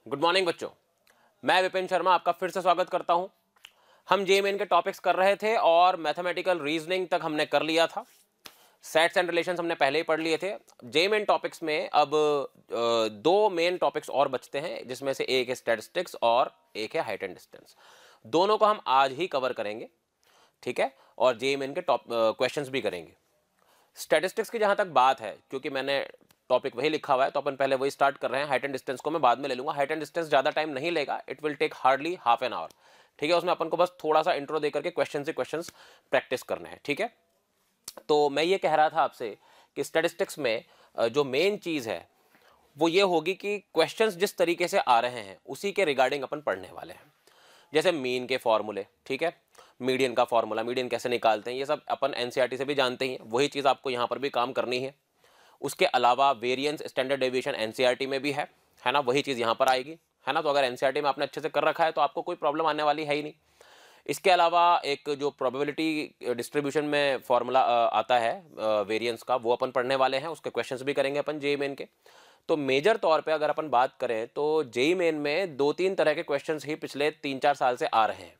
Good morning बच्चों, मैं विपिन शर्मा आपका फिर से स्वागत करता हूं। हम जेईमेन के टॉपिक्स कर रहे थे और मैथमेटिकल रीजनिंग तक हमने कर लिया था। सेट्स एंड रिलेशंस हमने पहले ही पढ़ लिए थे। जेईमेन टॉपिक्स में अब दो मेन टॉपिक्स और बचते हैं, जिसमें से एक है स्टैटिस्टिक्स और एक है हाइट एंड डिस्टेंस। दोनों को हम आज ही कवर करेंगे, ठीक है, और जेईमेन के क्वेश्चंस भी करेंगे। स्टैटिस्टिक्स की जहां तक बात है, क्योंकि मैंने टॉपिक वही लिखा हुआ है तो अपन पहले वही स्टार्ट कर रहे हैं। हाइट एंड डिस्टेंस को मैं बाद में ले लूंगा। हाइट एंड डिस्टेंस ज़्यादा टाइम नहीं लेगा, it will take hardly half an hour, ठीक है। उसमें अपन को बस थोड़ा सा इंट्रो देकर के क्वेश्चन से क्वेश्चंस प्रैक्टिस करने हैं, ठीक है। तो मैं ये कह रहा था आपसे कि स्टैटिस्टिक्स में जो मेन चीज़ है वो ये होगी कि क्वेश्चंस जिस तरीके से आ रहे हैं उसी के रिगार्डिंग अपन पढ़ने वाले हैं। जैसे मीन के फॉर्मूले, ठीक है, मीडियन का फॉर्मूला, मीडियन कैसे निकालते हैं, ये सब अपन एनसीईआरटी से भी जानते ही हैं। वही चीज़ आपको यहाँ पर भी काम करनी है। उसके अलावा वेरिएंस, स्टैंडर्ड डेविएशन एनसीईआरटी में भी है ना, वही चीज़ यहाँ पर आएगी, है ना। तो अगर एनसीईआरटी में आपने अच्छे से कर रखा है तो आपको कोई प्रॉब्लम आने वाली है ही नहीं। इसके अलावा एक जो प्रोबेबिलिटी डिस्ट्रीब्यूशन में फॉर्मूला आता है वेरिएंस का, वो अपन पढ़ने वाले हैं। उसके क्वेश्चंस भी करेंगे अपन जेईई मेन के। तो मेजर तौर पे अगर अपन बात करें तो जेईई मेन में 2-3 तरह के क्वेश्चंस ही पिछले 3-4 साल से आ रहे हैं,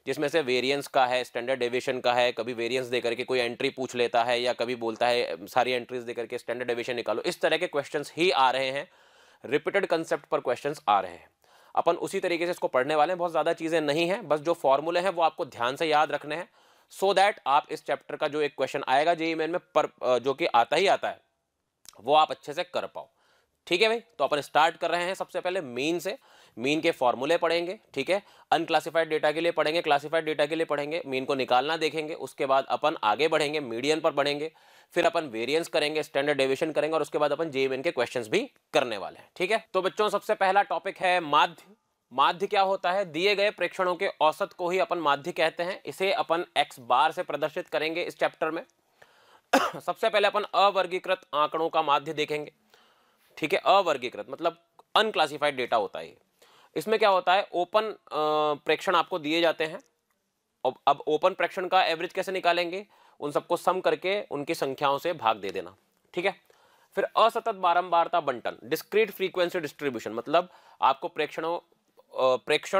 जिसमें से वेरिएंस का है, स्टैंडर्ड डेविएशन का है। कभी वेरिएंस दे करके कोई एंट्री पूछ लेता है, या कभी बोलता है सारी एंट्रीज दे करके स्टैंडर्ड डेविएशन निकालो। इस तरह के क्वेश्चंस ही आ रहे हैं, रिपीटेड कंसेप्ट पर क्वेश्चंस आ रहे हैं। अपन उसी तरीके से इसको पढ़ने वाले हैं। बहुत ज़्यादा चीज़ें नहीं हैं, बस जो फॉर्मूले हैं वो आपको ध्यान से याद रखने हैं, सो दैट आप इस चैप्टर का जो एक क्वेश्चन आएगा जेईई मेन में जो कि आता ही आता है, वो आप अच्छे से कर पाओ, ठीक है भाई। तो अपन स्टार्ट कर रहे हैं सबसे पहले मीन से। मीन के फॉर्मूले पढ़ेंगे, ठीक है। अनक्लासिफाइड डेटा के लिए पढ़ेंगे, क्लासिफाइड डेटा के लिए पढ़ेंगे, मीन को निकालना देखेंगे। उसके बाद अपन आगे बढ़ेंगे, मीडियन पर बढ़ेंगे, फिर अपन वेरिएंस करेंगे, स्टैंडर्ड डेविएशन करेंगे, और उसके बाद अपन जेईई मेन के क्वेश्चंस भी करने वाले हैं, ठीक है। तो बच्चों, सबसे पहला टॉपिक है माध्य। माध्य क्या होता है? दिए गए प्रेक्षणों के औसत को ही अपन माध्य कहते हैं। इसे अपन एक्स बार से प्रदर्शित करेंगे इस चैप्टर में। सबसे पहले अपन अवर्गीकृत आंकड़ों का माध्य देखेंगे, ठीक है। अवर्गीकृत मतलब अनक्लासिफाइड डेटा होता है। इसमें क्या होता है, ओपन प्रेक्षण आपको दिए जाते हैं। अब ओपन प्रेक्षण का एवरेज कैसे निकालेंगे? उन सबको सम करके उनकी संख्याओं से भाग दे देना, ठीक है। फिर असतत बारंबारता बंटन, डिस्क्रीट फ्रीक्वेंसी डिस्ट्रीब्यूशन, मतलब आपको प्रेक्षण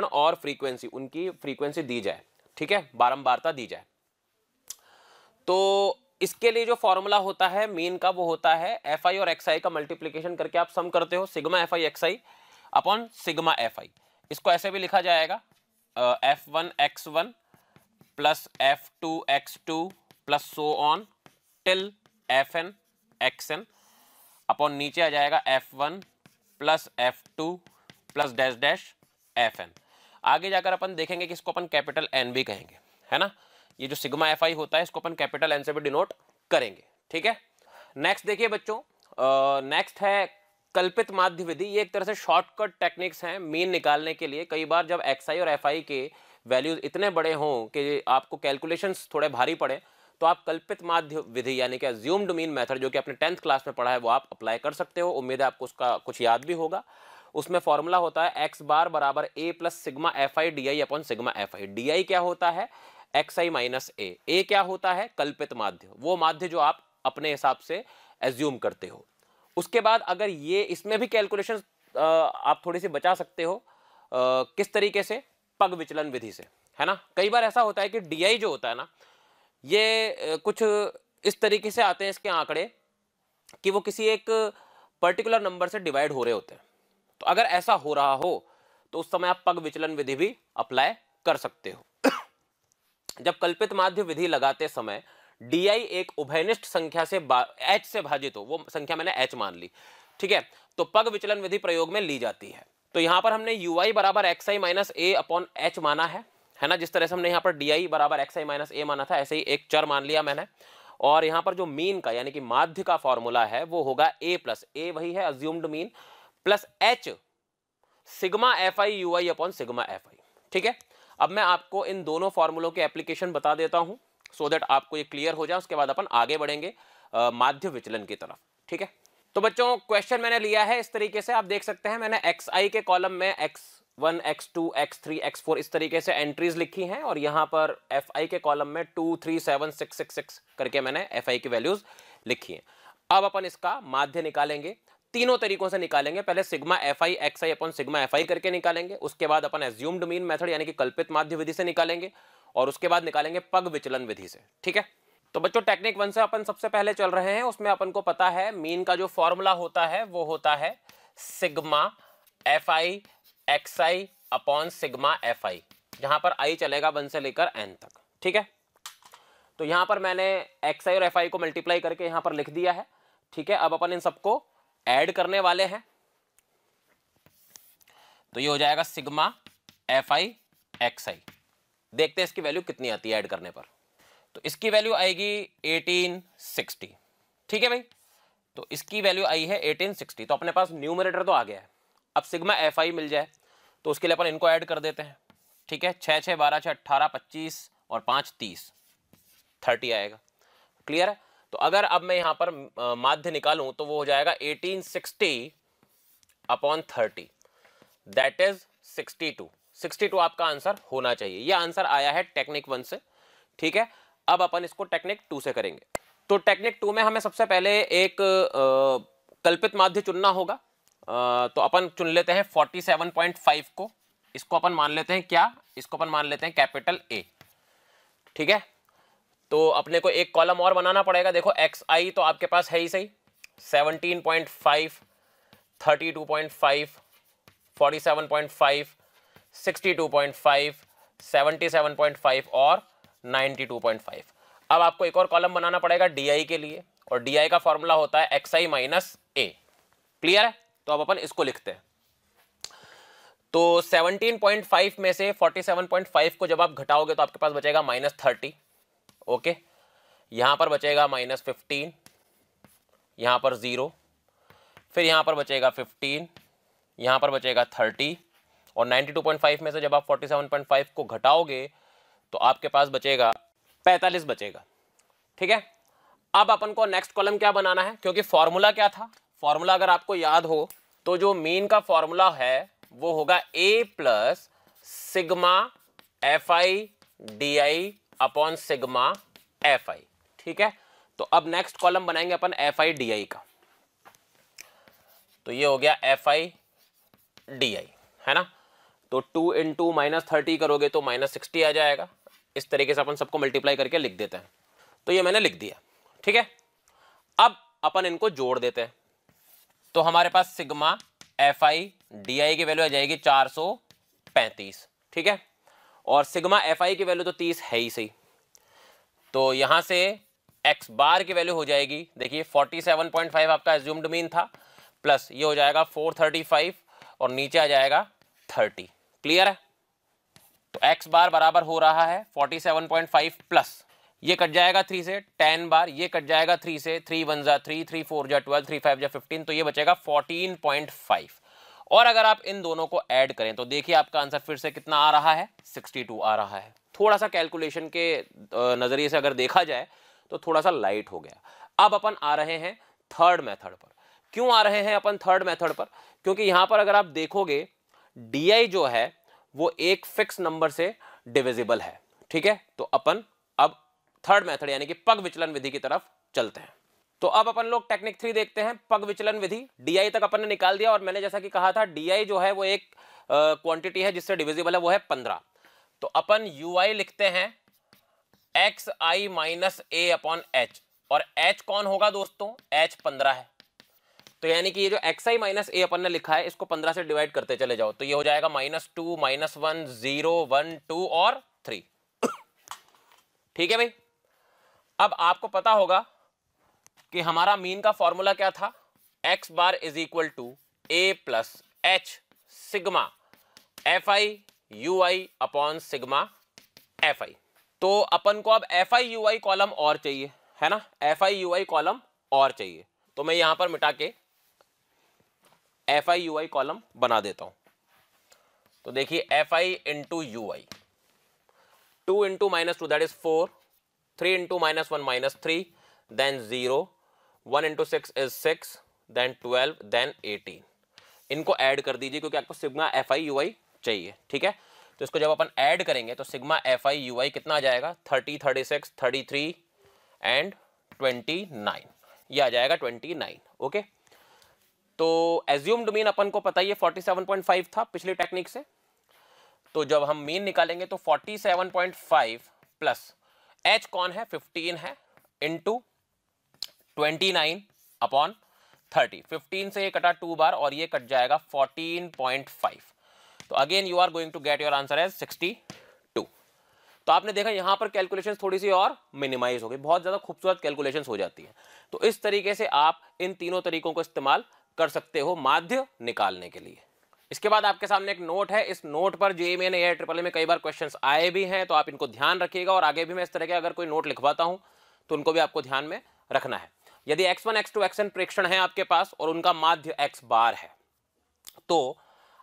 और फ्रीक्वेंसी, उनकी फ्रीक्वेंसी दी जाए, ठीक है, बारंबारता दी जाए। तो इसके लिए जो फॉर्मूला होता है मीन का, वो होता है एफ आई और एक्स आई का मल्टीप्लीकेशन करके आप सम करते हो, sigma F I x I upon sigma F I. इसको ऐसे भी लिखा जाएगा F1 x1 plus F2 x2 plus so on till Fn xn upon नीचे आ जाएगा F1 plus F2 plus dash dash Fn। आगे जाकर अपन देखेंगे कि इसको अपन कैपिटल N भी कहेंगे, है ना। ये जो सिग्मा एफ आई होता है इसको अपन कैपिटल N से भी डिनोट करेंगे, ठीक है। नेक्स्ट देखिए बच्चों, नेक्स्ट है कल्पित माध्य विधि। ये एक तरह से शॉर्टकट टेक्निक्स हैं मीन निकालने के लिए। कई बार जब एक्स आई और एफ आई के वैल्यूज इतने बड़े हों कि आपको कैलकुलेशंस थोड़े भारी पड़े, तो आप कल्पित माध्य विधि यानी कि अज्यूम्ड मीन मेथड, जो कि आपने 10th क्लास में पढ़ा है, वो आप अप्लाई कर सकते हो। उम्मीद है आपको उसका कुछ याद भी होगा। उसमें फॉर्मूला होता है एक्स बार बराबर A plus sigma F I D I upon sigma F I. D I क्या होता है? एक्स आई माइनस ए क्या होता है? कल्पित माध्य, वो माध्य जो आप अपने हिसाब से एज्यूम करते हो। उसके बाद अगर ये इसमें भी कैलकुलेशन आप थोड़ी सी बचा सकते हो, किस तरीके से? पग विचलन विधि से, है ना। कई बार ऐसा होता है कि डी आई जो होता है ना, ये कुछ इस तरीके से आते हैं इसके आंकड़े कि वो किसी एक पर्टिकुलर नंबर से डिवाइड हो रहे होते हैं। तो अगर ऐसा हो रहा हो तो उस समय आप पग विचलन विधि भी अप्लाई कर सकते हो। जब कल्पित माध्य विधि लगाते समय डी आई एक उभयनिष्ठ संख्या से एच से भाजित हो, वो संख्या मैंने एच मान ली, ठीक है, तो पग विचलन विधि प्रयोग में ली जाती है। तो यहां पर हमने यू आई बराबर x i minus A upon H माना है ना। जिस तरह से हमने यहाँ पर डी आई बराबर एक्स आई माइनस ए माना था, ऐसे ही एक चर मान लिया मैंने। और यहाँ पर जो मीन का यानी कि माध्य का फॉर्मूला है वो होगा ए प्लस ए, वही है assumed mean, plus h sigma F i u i upon sigma F I, ठीक है। अब मैं आपको इन दोनों फॉर्मूलों के एप्लीकेशन बता देता हूं, सो दैट आपको ये क्लियर हो जाए। उसके बाद अपन आगे बढ़ेंगे माध्य विचलन की तरफ, ठीक है। तो बच्चों, क्वेश्चन मैंने लिया है इस तरीके से, आप देख सकते हैं मैंने एक्स आई के कॉलम में x1 x2 x3 x4 इस तरीके से एंट्रीज लिखी हैं, और यहाँ पर एफ आई के कॉलम में 2 3 7 6 6 6 करके मैंने एफ आई की वैल्यूज लिखिए। अब अपन इसका माध्य निकालेंगे, तीनों तरीकों से निकालेंगे। पहले sigma F I x I upon sigma F I करके निकालेंगे, उसके बाद अपन एज्यूम्ड मीन मेथड यानी कि कल्पित माध्य विधि से निकालेंगे, और उसके बाद निकालेंगे पग विचलन विधि से। ठीक है, तो बच्चों टेक्निक 1 से अपन सबसे पहले चल रहे हैं। उसमें अपन को पता है मीन का जो फॉर्मूला होता है वो होता है sigma F I x I upon sigma F I, जहां पर आई चलेगा 1 से लेकर n तक। ठीक है, तो यहां पर मैंने एक्स आई और एफ आई को मल्टीप्लाई करके यहां पर लिख दिया है। ठीक है, अब अपन इन सबको ऐड करने वाले हैं, तो ये हो जाएगा सिग्मा एफ आई एक्स आई। देखते हैं इसकी वैल्यू कितनी आती है ऐड करने पर। तो इसकी वैल्यू आएगी 1860। ठीक है भाई, तो इसकी वैल्यू आई है 1860। तो अपने पास न्यूमरेटर तो आ गया है। अब सिग्मा एफ आई मिल जाए तो उसके लिए अपन इनको ऐड कर देते हैं। ठीक है, 6 6 12 6 18 25 और 5 30, 30 आएगा। क्लियर है? तो अगर अब मैं यहाँ पर माध्य निकालूं तो वो हो जाएगा 1860 अपॉन 30, दैट इज 62। 62 आपका आंसर होना चाहिए। ये आंसर आया है टेक्निक 1 से। ठीक है, अब अपन इसको टेक्निक 2 से करेंगे। तो टेक्निक 2 में हमें सबसे पहले एक कल्पित माध्य चुनना होगा। तो अपन चुन लेते हैं 47.5 को। इसको अपन मान लेते हैं क्या, इसको अपन मान लेते हैं कैपिटल ए। ठीक है, तो अपने को एक कॉलम और बनाना पड़ेगा। देखो एक्स आई तो आपके पास है ही सही, 17.5, 32.5, 47.5, 62.5, 77.5 और 92.5। अब आपको एक और कॉलम बनाना पड़ेगा डी आई के लिए, और डी आई का फॉर्मूला होता है x i minus A. Clear है? तो अब अपन इसको लिखते हैं। तो 17.5 में से 47.5 को जब आप घटाओगे तो आपके पास बचेगा -30। ओके, यहां पर बचेगा -15, यहां पर 0, फिर यहां पर बचेगा 15, यहां पर बचेगा 30, और 92.5 में से जब आप 47.5 को घटाओगे तो आपके पास बचेगा 45 बचेगा। ठीक है, अब अपन को नेक्स्ट कॉलम क्या बनाना है, क्योंकि फॉर्मूला क्या था, फॉर्मूला अगर आपको याद हो तो जो मीन का फॉर्मूला है वो होगा a plus sigma F I D I upon sigma F I. ठीक है, तो अब नेक्स्ट कॉलम बनाएंगे अपन एफ आई डी आई का। तो ये हो गया एफ आई डी आई, है ना। तो 2 इंटू -30 करोगे तो -60 आ जाएगा। इस तरीके से अपन सबको मल्टीप्लाई करके लिख देते हैं। तो ये मैंने लिख दिया। ठीक है, अब अपन इनको जोड़ देते हैं। तो हमारे पास sigma F I D I की वैल्यू आ जाएगी 435। ठीक है, और सिग्मा एफ आई की वैल्यू तो 30 है ही सही। तो यहां से एक्स बार की वैल्यू हो जाएगी, देखिए 47.5 आपका एज्यूम्ड मीन था, प्लस ये हो जाएगा 435 और नीचे आ जाएगा 30। क्लियर है? तो एक्स बार बराबर हो रहा है 47.5 प्लस ये कट जाएगा 3 से 10 बार, ये कट जाएगा 3 से, 3 1 जा 3, 3 4 जा 12, 3 5 जा 15, तो ये बचेगा 14.5। और अगर आप इन दोनों को ऐड करें तो देखिए आपका आंसर फिर से कितना आ रहा है, 62 आ रहा है। थोड़ा सा कैलकुलेशन के नजरिए से अगर देखा जाए तो थोड़ा सा लाइट हो गया। अब अपन आ रहे हैं थर्ड मेथड पर। क्यों आ रहे हैं अपन थर्ड मेथड पर? क्योंकि यहां पर अगर आप देखोगे डी जो है वो एक फिक्स नंबर से डिविजिबल है। ठीक है, तो अपन अब थर्ड मेथड यानी कि पग विचलन विधि की तरफ चलते हैं। तो अब अपन लोग टेक्निक 3 देखते हैं, पग विचलन विधि। डी तक अपन ने निकाल दिया, और मैंने जैसा कि कहा था डी जो है वो एक क्वांटिटी है जिससे डिविजिबल है, वो है 15। तो अपन यू लिखते हैं x i minus A upon H, और एच कौन होगा दोस्तों, एच 15 है। तो यानी कि ये जो एक्स आई माइनस ए अपन ने लिखा है इसको 15 से डिवाइड करते चले जाओ, तो ये हो जाएगा -2, -1, 0, 1, 2 और 3। ठीक है भाई, अब आपको पता होगा कि हमारा मीन का फॉर्मूला क्या था, x bar is equal to a plus h sigma F i u i upon sigma F i. तो अपन को अब f i u i column और चाहिए, है ना, f i u i column और चाहिए। तो मैं यहां पर मिटा के f i u i column बना देता हूं। तो देखिए f i into u i, 2 into -2 that is 4, 3 into -1 -3, then 0, 1 into 6 is 6, then 12, then 18। इनको ऐड कर दीजिए क्योंकि आपको sigma F i u i चाहिए। ठीक है, तो इसको जब अपन ऐड करेंगे तो सिग्मा एफ आई यू आई कितना आ जाएगा, 30, 36, 33 एंड 29। ये आ जाएगा 29। ओके, तो एज्यूम्ड मीन अपन को पता ही है 47.5 था पिछली टेक्निक से, तो जब हम मीन निकालेंगे तो 47.5 प्लस एच कौन है 15 है इंटू 29 अपॉन 30। 15 से ये कटा 2 बार और ये कट जाएगा 14.5। तो again you are going to get your answer as 62। तो आपने देखा यहां पर कैलकुलेशंस थोड़ी सी और मिनिमाइज हो गई, बहुत ज्यादा खूबसूरत कैलकुलेशंस हो जाती है। तो इस तरीके से आप इन तीनों तरीकों को इस्तेमाल कर सकते हो माध्य निकालने के लिए। इसके बाद आपके सामने एक नोट है, इस नोट पर JEE main AI triple A में कई बार क्वेश्चंस आए भी हैं, तो आप इनको ध्यान रखिएगा और आगे भी मैं इस तरह के अगर कोई नोट लिखवाता हूं तो उनको भी आपको ध्यान में रखना है। यदि x1 x2 xn प्रेक्षण है आपके पास और उनका माध्य x बार है, तो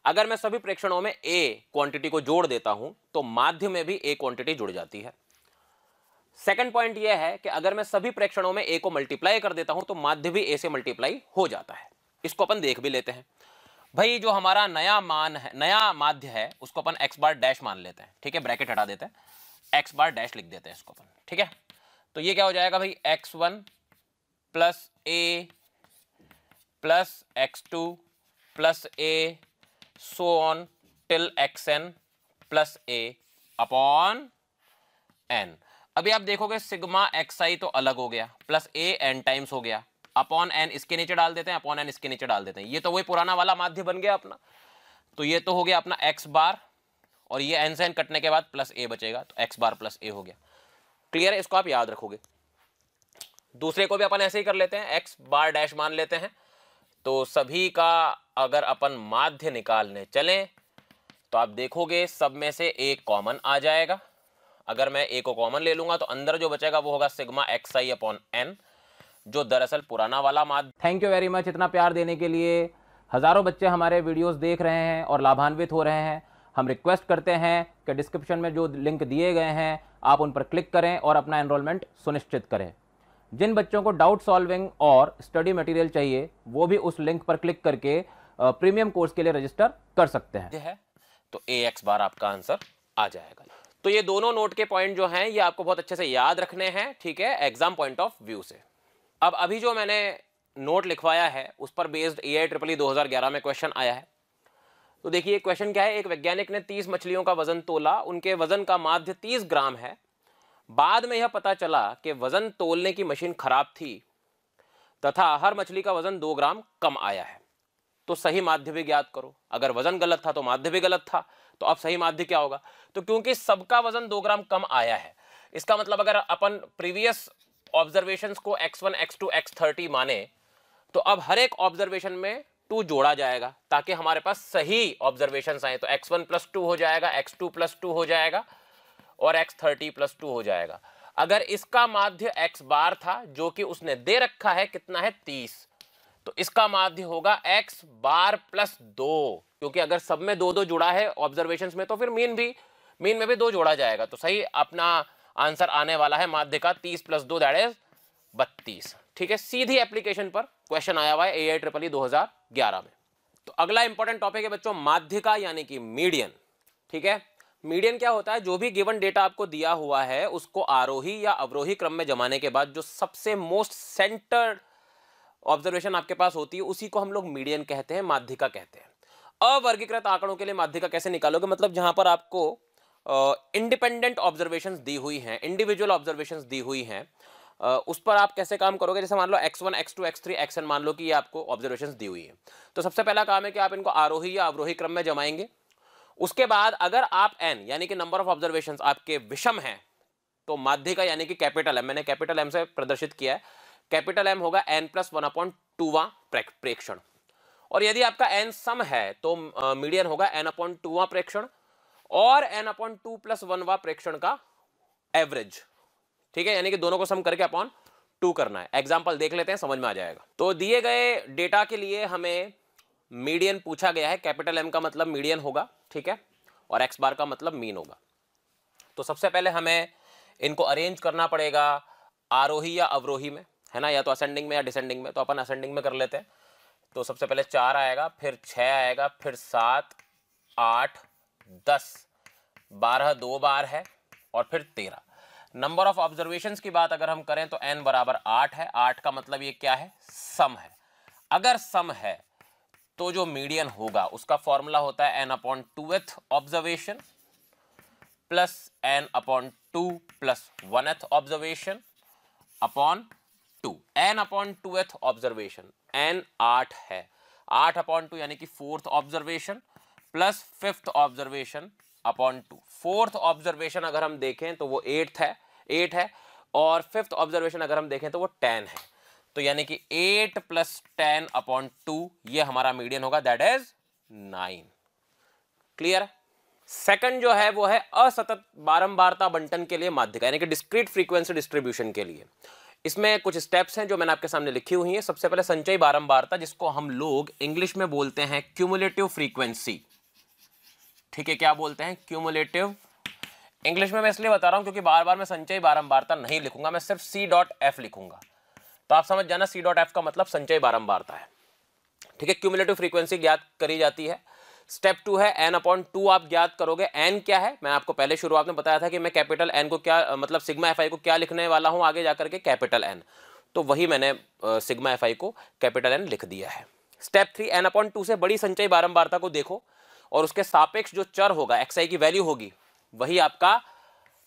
अगर मैं सभी प्रेक्षणों में a क्वांटिटी को जोड़ देता हूं तो माध्य में भी a क्वांटिटी जुड़ जाती है। सेकंड पॉइंट यह है कि अगर मैं सभी प्रेक्षणों में a को मल्टीप्लाई कर देता हूं तो माध्य भी a से मल्टीप्लाई हो जाता है। इसको अपन देख भी लेते हैं। भाई जो हमारा नया मान है, नया माध्य है, उसको अपन x बार डैश मान लेते हैं, ठीक है, ब्रैकेट हटा देते हैं, x बार डैश लिख देते हैं इसको अपन, ठीक है। तो ये क्या हो जाएगा भाई, x1 plus a plus x2 plus a so on till xn plus a upon n। अभी आप देखोगे सिग्मा xi तो अलग हो गया, प्लस a n टाइम्स हो गया, अपॉन n इसके नीचे डाल देते हैं, अपॉन n इसके नीचे डाल देते हैं। ये तो वही पुराना वाला माध्य बन गया अपना। तो ये तो हो गया अपना x बार और ये n से n कटने के बाद प्लस a बचेगा, तो x बार प्लस a हो गया। क्लियर है, इसको आप याद रखोगे। दूसरे को भी अपन ऐसे ही कर लेते हैं, x बार डैश मान लेते हैं। तो सभी का अगर अपन माध्य निकालने चलें तो आप देखोगे सब में से एक कॉमन आ जाएगा। अगर मैं a को कॉमन ले लूंगा तो अंदर जो बचेगा वो होगा सिग्मा xi अपॉन n, जो दरअसल पुराना वाला माध्य। थैंक यू वेरी मच इतना प्यार देने के लिए। हजारों बच्चे हमारे वीडियोस देख रहे हैं और लाभान्वित हो रहे हैं। हम रिक्वेस्ट करते हैं कि डिस्क्रिप्शन में जो लिंक दिए गए हैं आप उन पर क्लिक करें और अपना एनरोलमेंट सुनिश्चित करें। जिन बच्चों को डाउट सॉल्विंग और स्टडी मटेरियल चाहिए वो भी उस लिंक पर क्लिक करके प्रीमियम कोर्स के लिए रजिस्टर कर सकते हैं। तो ax बार आपका आंसर आ जाएगा। तो ये दोनों नोट के पॉइंट जो हैं ये आपको बहुत अच्छे से याद रखने हैं, ठीक है, एग्जाम पॉइंट ऑफ व्यू से। अब अभी जो मैंने नोट लिखवाया है उस पर बेस्ड एआई ट्रिपल ई 2011 में क्वेश्चन आया है। तो देखिए क्वेश्चन क्या है, एक वैज्ञानिक ने 30 मछलियों का वजन तोला, उनके वजन का माध्य 30 ग्राम है। बाद में यह पता चला कि वजन तोलने की मशीन खराब थी तथा हर मछली का वजन 2 ग्राम कम आया है। तो सही माध्य भी ज्ञात करो। अगर वजन गलत था तो माध्य भी गलत था, तो अब सही माध्य क्या होगा? तो क्योंकि सबका वजन 2 ग्राम कम आया है, इसका मतलब अगर अपन प्रीवियस ऑब्जर्वेशंस को x1 x2 x30 माने तो अब हर एक ऑब्जर्वेशन में 2 जोड़ा जाएगा ताकि हमारे पास सही ऑब्जर्वेशंस आए। तो x1 + 2 हो जाएगा, x2 + 2 हो जाएगा और x30 + 2 हो जाएगा। अगर इसका माध्य x बार था जो कि उसने दे रखा है, कितना है 30, तो इसका माध्य होगा x बार + 2, क्योंकि अगर सब में 2-2 जुड़ा है ऑब्जर्वेशंस में तो फिर मीन में भी 2 जोड़ा जाएगा। तो सही अपना आंसर आने वाला है माध्य का 30 + 2 दैट इज 32। ठीक है, सीधी एप्लीकेशन पर क्वेश्चन आया हुआ है एआई ट्रिपल ई 2011 में। तो अगला इंपॉर्टेंट टॉपिक है बच्चों माध्य का, यानी कि मीडियन। ठीक है, मीडियन क्या होता है? जो भी गिवन डेटा आपको दिया हुआ है उसको आरोही या अवरोही क्रम में जमाने के बाद जो सबसे मोस्ट सेंटर्ड ऑब्जर्वेशन आपके पास होती है उसी को हम लोग मीडियन कहते हैं, माध्यिका कहते हैं। अवर्गीकृत आंकड़ों के लिए माध्यिका कैसे निकालोगे? मतलब जहां पर आपको इंडिपेंडेंट ऑब्जर्वेशंस दी हुई हैं, इंडिविजुअल ऑब्जर्वेशंस दी हुई हैं, उस पर आप कैसे काम करोगे? जैसे मान लो x1 x2 x3 xn मान लो कि ये आपको ऑब्जर्वेशंस दी हुई है, तो सबसे पहला काम है कि आप इनको आरोही या अवरोही क्रम में जमाएंगे। उसके बाद अगर आप n यानी कि नंबर ऑफ ऑब्जर्वेशंस आपके विषम हैं तो माध्यिका यानी कि कैपिटल M, मैंने कैपिटल M से प्रदर्शित किया है, कैपिटल M होगा n + 1/2वां प्रेक्षण। और यदि आपका n सम है तो मीडियन होगा n/2वां प्रेक्षण और n/2 + 1वां प्रेक्षण का एवरेज। ठीक है, यानी कि दोनों को सम करके अपॉन 2 करना है। एग्जाम्पल देख लेते हैं, समझ में आ जाएगा। तो दिए गए डेटा के लिए हमें मीडियन पूछा गया है। कैपिटल M का मतलब मीडियन होगा, ठीक है, और x बार का मतलब मीन होगा। तो सबसे पहले हमें इनको अरेंज करना पड़ेगा आरोही या अवरोही में, है ना, या तो असेंडिंग में या डिसेंडिंग में। तो अपन असेंडिंग में कर लेते हैं। तो सबसे पहले 4 आएगा, फिर 6 आएगा, फिर 7 8 10 12 2 बार है और फिर 13। नंबर ऑफ ऑब्जर्वेशंस की बात अगर हम करें तो n बराबर 8 है। 8 का मतलब ये क्या है, सम है। अगर सम है तो जो मीडियन होगा उसका फॉर्मूला होता है n upon 2th observation plus n upon 2 plus 1th observation upon 2। n upon 2th observation, n 8 है, 8 अपॉन 2 यानी कि 4th observation plus 5th observation upon 2। 4th observation अगर हम देखें तो वो 8 है और 5th ऑब्जर्वेशन अगर हम देखें तो वो 10 है। तो यानी कि 8 प्लस 10 अपॉन 2 ये हमारा मीडियन होगा, दैट इज 9। क्लियर है। सेकंड जो है वो है असतत बारंबारता बंटन के लिए माध्यिका, यानी कि डिस्क्रीट फ्रीक्वेंसी डिस्ट्रीब्यूशन के लिए। इसमें कुछ स्टेप्स हैं जो मैंने आपके सामने लिखी हुई हैं। सबसे पहले संचयी बारंबारता, जिसको हम लोग इंग्लिश में बोलते हैं क्यूमुलेटिव फ्रीक्वेंसी। ठीक है, क्या बोलते हैं, क्यूमुलेटिव। इंग्लिश में मैं इसलिए बता रहा हूं क्योंकि बार बार मैं संचयी बारंबारता नहीं लिखूंगा, मैं सिर्फ C.F लिखूंगा, तो आप समझ जाना C.F का मतलब संचयी बारंबारता है। ठीक है, क्यूमुलेटिव फ्रीक्वेंसी ज्ञात करी जाती है। स्टेप 2 है n अपॉन 2 आप ज्ञात करोगे। n क्या है, मैं आपको पहले शुरुआत में बताया था कि मैं कैपिटल n को क्या मतलब सिग्मा fi को क्या लिखने वाला हूं आगे जाकर के, कैपिटल N, तो वही मैंने सिग्मा fi को कैपिटल N लिख दिया है। स्टेप 3, n अपॉन 2 से बड़ी संचयी बारंबारता को देखो और उसके सापेक्ष जो चर होगा xi की वैल्यू होगी वही आपका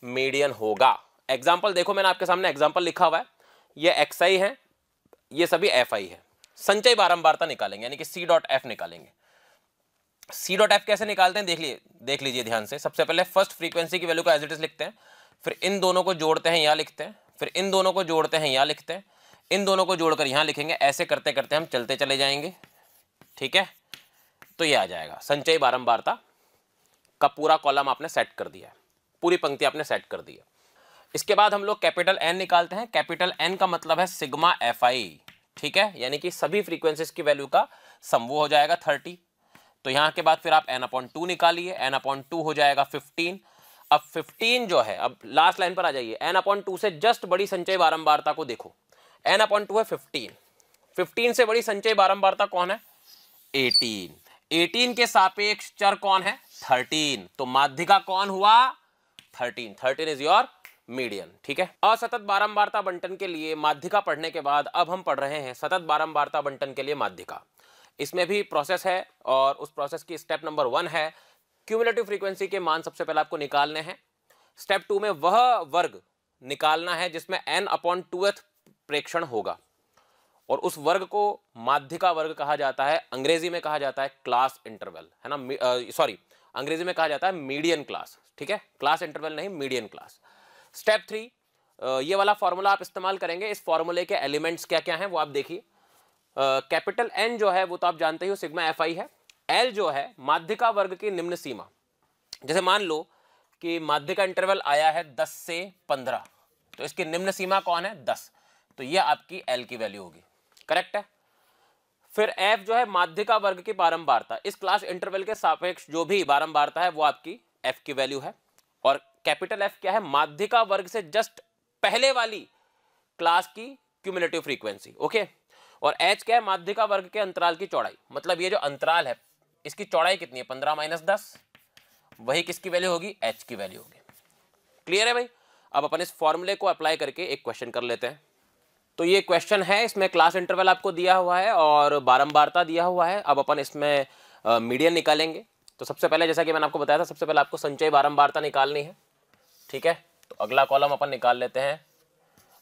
मीडियन होगा। एग्जाम्पल देखो, मैंने आपके सामने एग्जाम्पल लिखा हुआ है, ये xi है, ये सभी fi है। संचयी बारंबारता निकालेंगे यानी कि C.F निकालेंगे। C.F कैसे निकालते हैं देख लीजिए ध्यान से। सबसे पहले फर्स्ट फ्रीक्वेंसी की वैल्यू को एज इट इज लिखते हैं, फिर इन दोनों को जोड़ते हैं यहाँ लिखते हैं, फिर इन दोनों को जोड़ते हैं यहाँ लिखते हैं, इन दोनों को जोड़कर यहाँ लिखेंगे। ऐसे करते करते हम चलते चले जाएंगे। ठीक है, तो ये आ जाएगा संचयी बारंबारता का पूरा कॉलम आपने सेट कर दिया है, पूरी पंक्ति आपने सेट कर दी है। इसके बाद हम लोग कैपिटल N निकालते हैं। कैपिटल N का मतलब है सिग्मा fi। ठीक है, यानी कि सभी फ्रीक्वेंसीज की वैल्यू का सम वो हो जाएगा 30। तो यहां के बाद फिर आप n अपॉन 2 निकालिए, n अपॉन 2 हो जाएगा 15। अब 15 जो है, अब लास्ट लाइन पर आ जाइए, n अपॉन 2 से जस्ट बड़ी संचयी बारंबारता को देखो। n अपॉन 2 है 15, 15 से बड़ी संचयी बारंबारता कौन है, 18। 18 के सापेक्ष चर कौन है, 13। तो माध्यिका कौन हुआ, 13। 13 इज योर मीडियन। ठीक है, असतत बारंबारता बंटन के लिए माध्यिका पढ़ने के बाद अब हम पढ़ रहे हैं सतत बारंबारता बंटन के लिए माध्यिका। इसमें भी प्रोसेस है और उस प्रोसेस की स्टेप नंबर 1 है क्यूमुलेटिव फ्रीक्वेंसी के मान सबसे पहले आपको निकालने हैं। स्टेप 2 में वह वर्ग निकालना है जिसमें n अपॉन 2th प्रेक्षण होगा और उस वर्ग को माध्यिका वर्ग कहा जाता है। अंग्रेजी में कहा जाता है क्लास इंटरवल, है ना, सॉरी अंग्रेजी में कहा जाता है मीडियन क्लास। ठीक है, क्लास इंटरवल नहीं, मीडियन क्लास। स्टेप 3, ये वाला फॉर्मूला आप इस्तेमाल करेंगे। इस फॉर्मूले के एलिमेंट्स क्या क्या हैं वो आप देखिए। कैपिटल N जो है वो तो आप जानते ही हो सिग्मा fi है। L जो है माध्यिका वर्ग की निम्न सीमा, जैसे मान लो कि माध्यिका इंटरवल आया है 10 से 15, तो इसकी निम्न सीमा कौन है, 10, तो ये आपकी L की वैल्यू होगी। करेक्ट है। फिर F जो है माध्यिका वर्ग की बारंबारता, इस क्लास इंटरवल के सापेक्ष जो भी बारंबारता है वो आपकी F की वैल्यू है। और कैपिटल F क्या है, माध्यिका वर्ग से जस्ट पहले वाली क्लास की क्यूमुलेटिव फ्रीक्वेंसी। ओके, और H क्या है, माध्यिका वर्ग के अंतराल की चौड़ाई, मतलब ये जो अंतराल है इसकी चौड़ाई कितनी है, 15 माइनस 10, वही किसकी वैल्यू होगी, H की वैल्यू होगी। क्लियर है भाई। अब अपन इस फॉर्मूले को अप्लाई करके एक क्वेश्चन कर लेते हैं। तो ये क्वेश्चन है, इसमें क्लास इंटरवल आपको दिया हुआ है और बारंबारता दिया हुआ है। अब अपन इसमें मीडियन निकालेंगे। तो सबसे पहले जैसा कि मैंने आपको बताया था, सबसे पहले आपको संचयी बारंबारता निकालनी है। ठीक है, तो अगला कॉलम अपन निकाल लेते हैं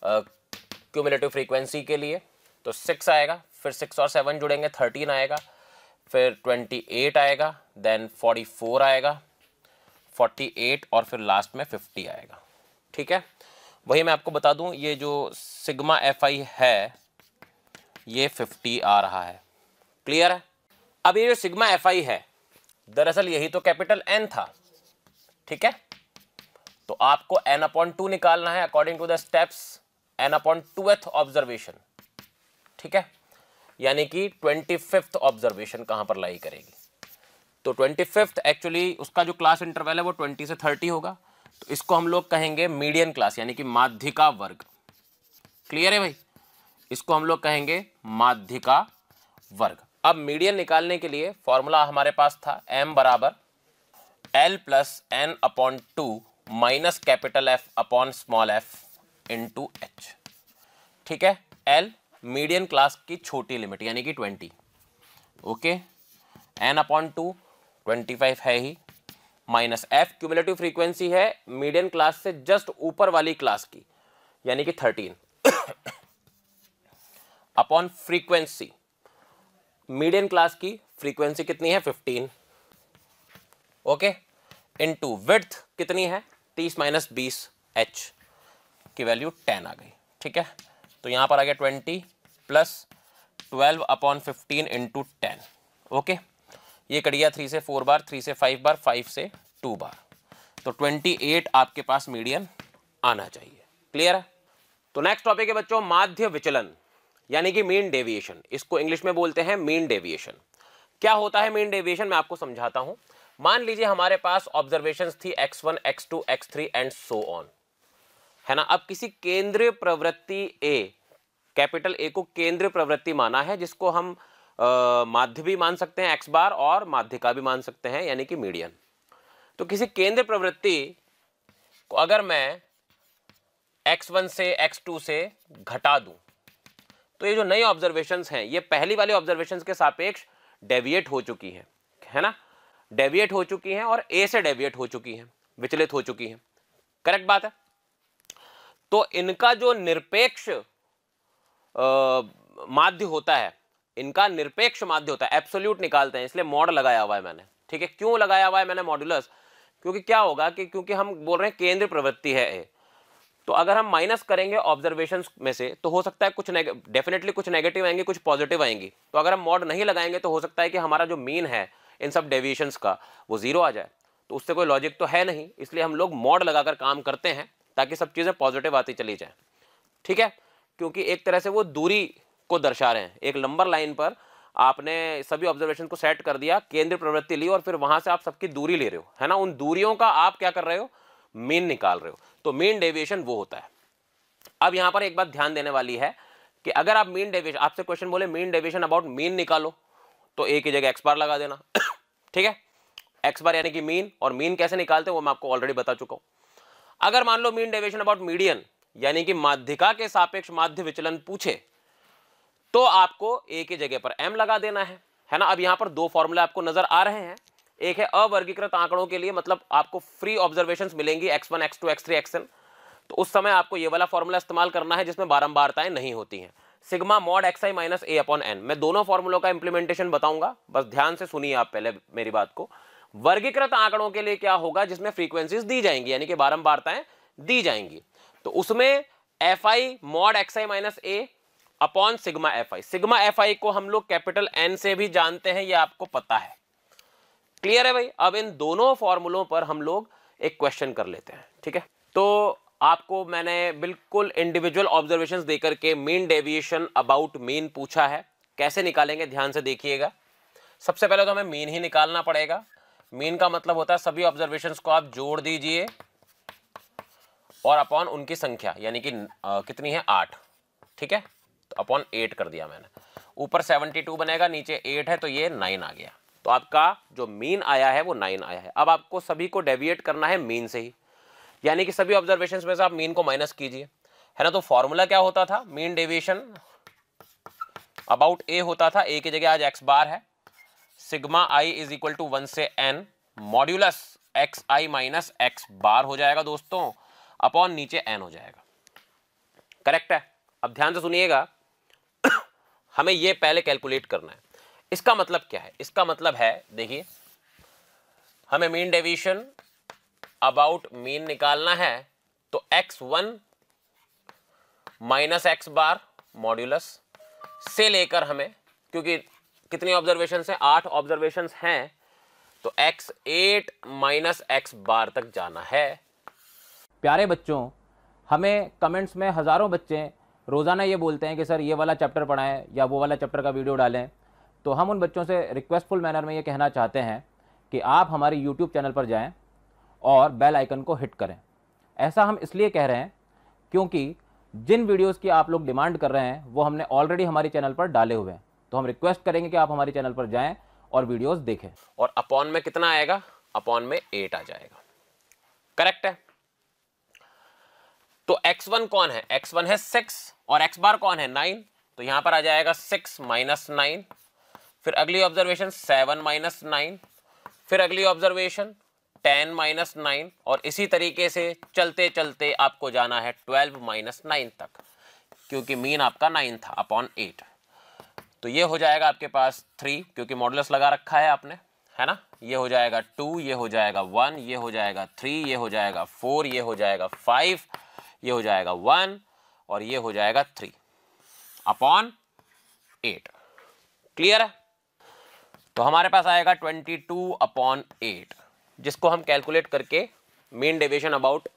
क्यूमुलेटिव फ्रीक्वेंसी के लिए। तो 6 आएगा, फिर 6 और 7 जुड़ेंगे 13 आएगा, फिर 28 आएगा, देन 44 आएगा, 48 और फिर लास्ट में 50 आएगा। ठीक है, वही मैं आपको बता दूं, ये जो सिग्मा fi है ये 50 आ रहा है। क्लियर है। अब ये जो सिग्मा fi है दरअसल यही तो कैपिटल N था। ठीक है, तो आपको n अपॉन 2 निकालना है according to the steps n upon 2th observation. ठीक है, यानी कि 25th ऑब्जर्वेशन कहां पर लाई करेगी, तो 25th एक्चुअली उसका जो क्लास इंटरवल है वो 20 से 30 होगा, तो इसको हम लोग कहेंगे मीडियन क्लास यानी कि माध्यिका वर्ग। क्लियर है भाई, इसको हम लोग कहेंगे माध्यिका वर्ग। अब मीडियन निकालने के लिए फॉर्मूला हमारे पास था m बराबर L plus n upon 2 minus capital F upon small F into H. ठीक है, एल मीडियन क्लास की छोटी लिमिट यानी कि 20। ओके, एन अपॉन 2 25 है ही, माइनस एफ क्यूमुलेटिव फ्रीक्वेंसी है मीडियन क्लास से जस्ट ऊपर वाली क्लास की यानी कि 13 अपॉन फ्रीक्वेंसी, मीडियन क्लास की फ्रीक्वेंसी कितनी है 15। ओके, इनटू विड्थ कितनी है 30 माइनस 20, एच की वैल्यू 10 आ गई। ठीक है, तो यहां पर आ गया 20 प्लस 12 अपॉन 15 इंटू 10। ओके, ये कट गया 3 से 4 बार, 3 से 5 बार, 5 से 2 बार, तो 28 आपके पास मीडियन आना चाहिए। क्लियर है? तो नेक्स्ट टॉपिक है बच्चों माध्य विचलन यानी कि मीन डेविएशन। इसको इंग्लिश में बोलते हैं मीन डेविएशन। क्या होता है मीन डेविएशन, मैं आपको समझाता हूं। मान लीजिए हमारे पास ऑब्जर्वेशंस थी x1, x2, x3 and so on, है ना। अब किसी केंद्रीय प्रवृत्ति ए, कैपिटल ए को केंद्रीय प्रवृत्ति माना है, जिसको हम माध्य भी मान सकते हैं x बार और माध्यिका भी मान सकते हैं यानी कि मीडियन। तो किसी केंद्रीय प्रवृत्ति को अगर मैं x1 से x2 से घटा दूं तो ये जो नई ऑब्जर्वेशंस हैं ये पहली वाली ऑब्जर्वेशंस के सापेक्ष डेविएट हो चुकी हैं, है ना, डेविएट हो चुकी हैं और ए से डेविएट हो चुकी हैं, विचलित हो चुकी हैं। करेक्ट बात है। तो इनका जो निरपेक्ष माध्य होता है, इनका निरपेक्ष माध्य होता है, एब्सोल्यूट निकालते हैं, इसलिए मॉड लगाया हुआ है मैंने। ठीक है, क्यों लगाया हुआ है मैंने मॉड्यूलस, क्योंकि क्या होगा कि क्योंकि हम बोल रहे हैं केंद्रीय प्रवृत्ति है ए, तो अगर हम माइनस करेंगे ऑब्जर्वेशंस में से तो हो सकता है कुछ डेफिनेटली कुछ नेगेटिव आएंगे, कुछ पॉजिटिव आएंगी। तो अगर हम मॉड नहीं लगाएंगे तो हो सकता है कि हमारा जो मीन है इन सब डेविएशंस का वो 0 आ जाए, तो उससे कोई लॉजिक तो है नहीं। इसलिए हम लोग मॉड लगाकर काम करते हैं ताकि सब चीज़ें पॉजिटिव आती चली जाए। ठीक है, क्योंकि एक तरह से वो दूरी को दर्शा रहे हैं। एक लंबर लाइन पर आपने सभी ऑब्जर्वेशन को सेट कर दिया, केंद्रीय प्रवृत्ति ली और फिर वहां से आप सबकी दूरी ले रहे हो, है ना। उन दूरियों का आप क्या कर रहे हो, मीन निकाल रहे हो। तो मीन डेविएशन वो होता है। अब यहां पर एक बात ध्यान देने वाली है कि अगर आप मीन डेविएशन, आपसे क्वेश्चन बोले मीन डेविएशन अबाउट मीन निकालो, तो ए की जगह एक्स बार लगा देना। ठीक है, एक्स बार यानी कि मीन, और मीन कैसे निकालते हैं वो मैं आपको ऑलरेडी बता चुका हूं। अगर मान लो मीन डेविएशन अबाउट मीडियन यानी कि माध्यिका के सापेक्ष माध्य विचलन पूछे तो आपको ए की जगह पर एम लगा देना है ना। अब यहां पर दो फॉर्मूले आपको नजर आ रहे हैं। एक है अवर्गीकृत आंकड़ों के लिए, मतलब आपको फ्री ऑब्जर्वेशंस मिलेंगी x1, x2, x3, xn, तो उस समय आपको ये वाला फॉर्मूला इस्तेमाल करना है जिसमें बारंबारताएं नहीं होती हैं। Sigma mod xi minus a upon n, मैं दोनों फॉर्मूलों का इंप्लीमेंटेशन बताऊंगा, बस ध्यान से सुनिए आप पहले मेरी बात को। वर्गीकृत आंकड़ों के लिए क्या होगा, जिसमें फ्रीक्वेंसीज दी जाएंगी यानी कि बारंबारताएं दी जाएंगी, तो उसमें fi mod xi minus a upon sigma fi। Sigma fi को हम लोग कैपिटल N से भी जानते हैं, ये आपको पता है। क्लियर है भाई। अब इन दोनों फॉर्मूलों पर हम लोग एक क्वेश्चन कर लेते हैं। ठीक है, तो आपको मैंने बिल्कुल इंडिविजुअल ऑब्जर्वेशंस देकर के मीन डेविएशन अबाउट मीन पूछा है। कैसे निकालेंगे ध्यान से देखिएगा। सबसे पहले तो हमें मीन ही निकालना पड़ेगा। मीन का मतलब होता है सभी ऑब्जर्वेशंस को आप जोड़ दीजिए और अपॉन उनकी संख्या यानी कि कितनी है 8। ठीक है, तो अपॉन 8 कर दिया मैंने। ऊपर 72 बनेगा, नीचे 8 है तो ये 9 आ गया। तो आपका जो मीन आया है वो 9 आया है। अब आपको सभी को डेविएट करना है मीन से ही, यानी कि सभी ऑब्जर्वेशंस में से आप मीन को माइनस कीजिए, है ना। तो फॉर्मूला क्या होता था, मीन डेविएशन अबाउट ए होता था, ए की जगह आज एक्स बार है, sigma i is equal to 1 से n modulus x i minus x bar हो जाएगा दोस्तों, अपॉन नीचे n हो जाएगा। करेक्ट है। अब ध्यान से सुनिएगा, हमें ये पहले कैलकुलेट करना है। इसका मतलब क्या है, इसका मतलब है देखिए, हमें मीन डेविएशन अबाउट मीन निकालना है, तो x1 माइनस एक्स बार मॉड्यूलस से लेकर हमें, क्योंकि कितनी ऑब्जर्वेशन है 8 ऑब्जर्वेशन हैं, तो x8 माइनस एक्स बार तक जाना है। प्यारे बच्चों, हमें कमेंट्स में हज़ारों बच्चे रोज़ाना ये बोलते हैं कि सर ये वाला चैप्टर पढ़ाएं या वो वाला चैप्टर का वीडियो डालें। तो हम उन बच्चों से रिक्वेस्टफुल मैनर में ये कहना चाहते हैं कि आप हमारी यूट्यूब चैनल पर जाएं और बेल आइकन को हिट करें। ऐसा हम इसलिए कह रहे हैं क्योंकि जिन वीडियोस की आप लोग डिमांड कर रहे हैं वो हमने ऑलरेडी हमारी चैनल पर डाले हुए हैं। तो हम रिक्वेस्ट करेंगे कि आप हमारी चैनल पर जाएं और वीडियोस देखें। और अपॉन में कितना आएगा, अपॉन में 8 आ जाएगा। करेक्ट है। तो x1 कौन है, x1 है 6 और x बार कौन है 9, तो यहां पर आ जाएगा 6 माइनस 9। फिर अगली ऑब्जर्वेशन 7 माइनस 9, फिर अगली ऑब्जर्वेशन 10 माइनस 9, और इसी तरीके से चलते चलते आपको जाना है 12 माइनस 9 तक, क्योंकि मीन आपका 9 था अपॉन 8। तो ये हो जाएगा आपके पास 3, क्योंकि मॉडुलस लगा रखा है आपने, है ना। ये हो जाएगा 2, ये हो जाएगा 1, ये हो जाएगा 3, ये हो जाएगा 4, ये हो जाएगा 5, ये हो जाएगा 1 और ये हो जाएगा 3 अपॉन 8। क्लियर है। तो हमारे पास आएगा 22 अपॉन 8, जिसको हम कैलकुलेट करके मीन डेविएशन अबाउट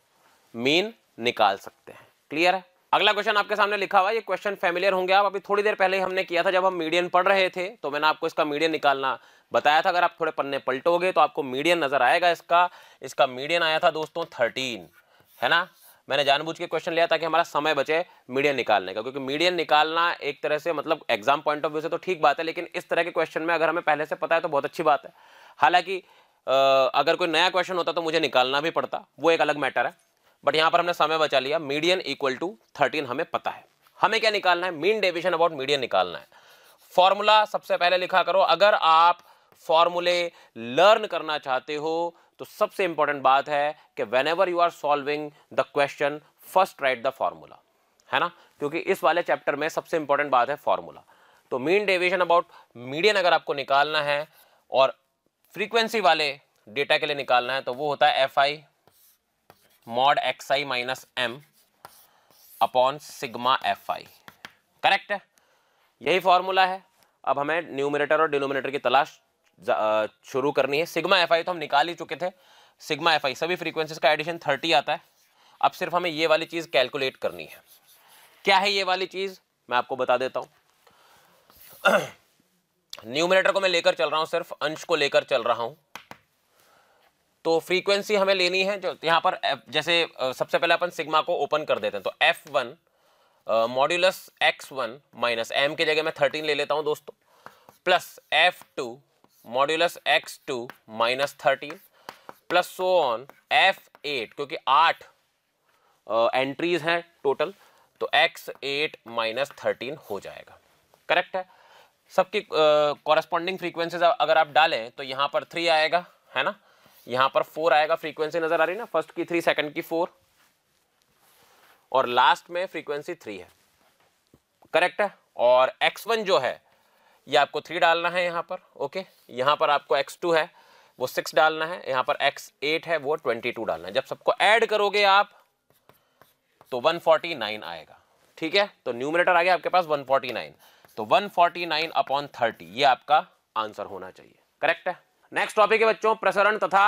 मीन निकाल सकते हैं। क्लियर है। अगला क्वेश्चन आपके सामने लिखा हुआ है, ये क्वेश्चन फेमिलियर होंगे आप, अभी थोड़ी देर पहले हमने किया था जब हम मीडियन पढ़ रहे थे, तो मैंने आपको इसका मीडियन निकालना बताया था। अगर आप थोड़े पन्ने पलटोगे तो आपको मीडियन नजर आएगा। इसका मीडियन आया था दोस्तों 13, है ना। मैंने जानबूझ के क्वेश्चन लिया ताकि हमारा समय बचे मीडियन निकालने का, क्योंकि मीडियन निकालना एक तरह से मतलब एग्जाम पॉइंट ऑफ व्यू से तो ठीक बात है, लेकिन इस तरह के क्वेश्चन में अगर हमें पहले से पता है तो बहुत अच्छी बात है। हालांकि अगर कोई नया क्वेश्चन होता तो मुझे निकालना भी पड़ता, वो एक अलग मैटर है, बट यहां पर हमने समय बचा लिया। मीडियन इक्वल टू 13 हमें पता है। हमें क्या निकालना है, मीन डेविएशन अबाउट मीडियन निकालना है। फॉर्मूला सबसे पहले लिखा करो। अगर आप फॉर्मूले लर्न करना चाहते हो तो सबसे इंपॉर्टेंट बात है कि whenever you are solving the question first write the formula, है ना, क्योंकि इस वाले चैप्टर में सबसे इंपॉर्टेंट बात है फॉर्मूला। तो मीन डेविएशन अबाउट मीडियन अगर आपको निकालना है और फ्रीक्वेंसी वाले डेटा के लिए निकालना है तो वो होता है FI mod XI minus M upon sigma FI। Correct है, यही फॉर्मूला है। अब हमें न्यूमरेटर और डिनोमिनेटर की तलाश शुरू करनी है। सिग्मा FI तो हम निकाल ही चुके थे। सिग्मा FI सभी फ्रीक्वेंसीज का एडिशन 30 आता है। अब सिर्फ हमें ये वाली चीज कैलकुलेट करनी है। क्या है ये वाली चीज, मैं आपको बता देता हूं। न्यूमरेटर को मैं लेकर चल रहा हूं, सिर्फ अंश को लेकर चल रहा हूं। तो फ्रीक्वेंसी हमें लेनी है जो यहाँ पर जैसे सबसे पहले अपन सिग्मा को ओपन कर देते हैं, तो F1 modulus X1 minus M की जगह मैं 13 ले लेता हूँ दोस्तों, plus F2 modulus X2 minus 13 plus so on F8, क्योंकि 8 एंट्रीज हैं टोटल, तो X8 माइनस 13 हो जाएगा। करेक्ट है। सबकी कॉरेस्पॉन्डिंग फ्रीक्वेंसीज अगर आप डालें तो यहाँ पर 3 आएगा, है ना, यहां पर 4 आएगा। फ्रीक्वेंसी नजर आ रही है ना, फर्स्ट की 3, सेकंड की 4 और लास्ट में फ्रीक्वेंसी 3 है। करेक्ट है। और X1 जो है ये आपको 3 डालना है यहां पर। ओके, यहां पर आपको X2 है वो 6 डालना है, यहां पर X8 है वो 22 डालना है। जब सबको ऐड करोगे आप तो 149 आएगा। ठीक है, तो न्यूमरेटर आ गया आपके पास 149, तो 149 अपॉन 30 ये आपका आंसर होना चाहिए। करेक्ट है। नेक्स्ट टॉपिक है बच्चों प्रसरण तथा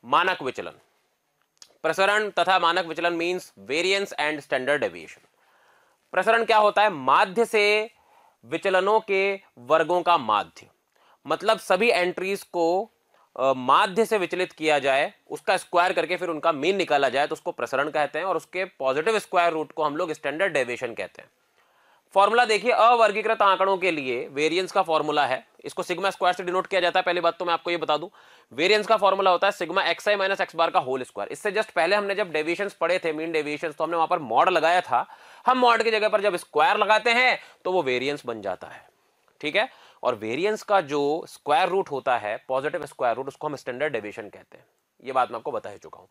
मानक विचलन। प्रसरण तथा मानक विचलन means variance and standard deviation. प्रसरण क्या होता है, माध्य से विचलनों के वर्गों का माध्य, मतलब सभी एंट्रीज को माध्य से विचलित किया जाए, उसका स्क्वायर करके फिर उनका मीन निकाला जाए, तो उसको प्रसरण कहते हैं, और उसके पॉजिटिव स्क्वायर रूट को हम लोग स्टैंडर्ड डेविएशन कहते हैं। फॉर्मूला देखिए, अवर्गीकृत आंकड़ों के लिए वेरिएंस का फॉर्मूला है, इसको सिग्मा स्क्वायर से डिनोट किया जाता है। पहली बात तो मैं आपको ये बता दूं, वेरिएंस का फॉर्मूला होता है सिग्मा XI माइनस X बार का होल स्क्वायर। इससे जस्ट पहले हमने जब डेविएशंस पढ़े थे, मीन डेविएशंस, तो हमने वहां पर मॉड लगाया था। हम मॉड की जगह पर जब स्क्वायर लगाते हैं तो वो वेरिएंस बन जाता है। ठीक है, और वेरिएंस का जो स्क्वायर रूट होता है, पॉजिटिव स्क्वायर रूट, उसको हम स्टैंडर्ड डेविएशन कहते हैं। ये बात मैं आपको बता ही चुका हूं।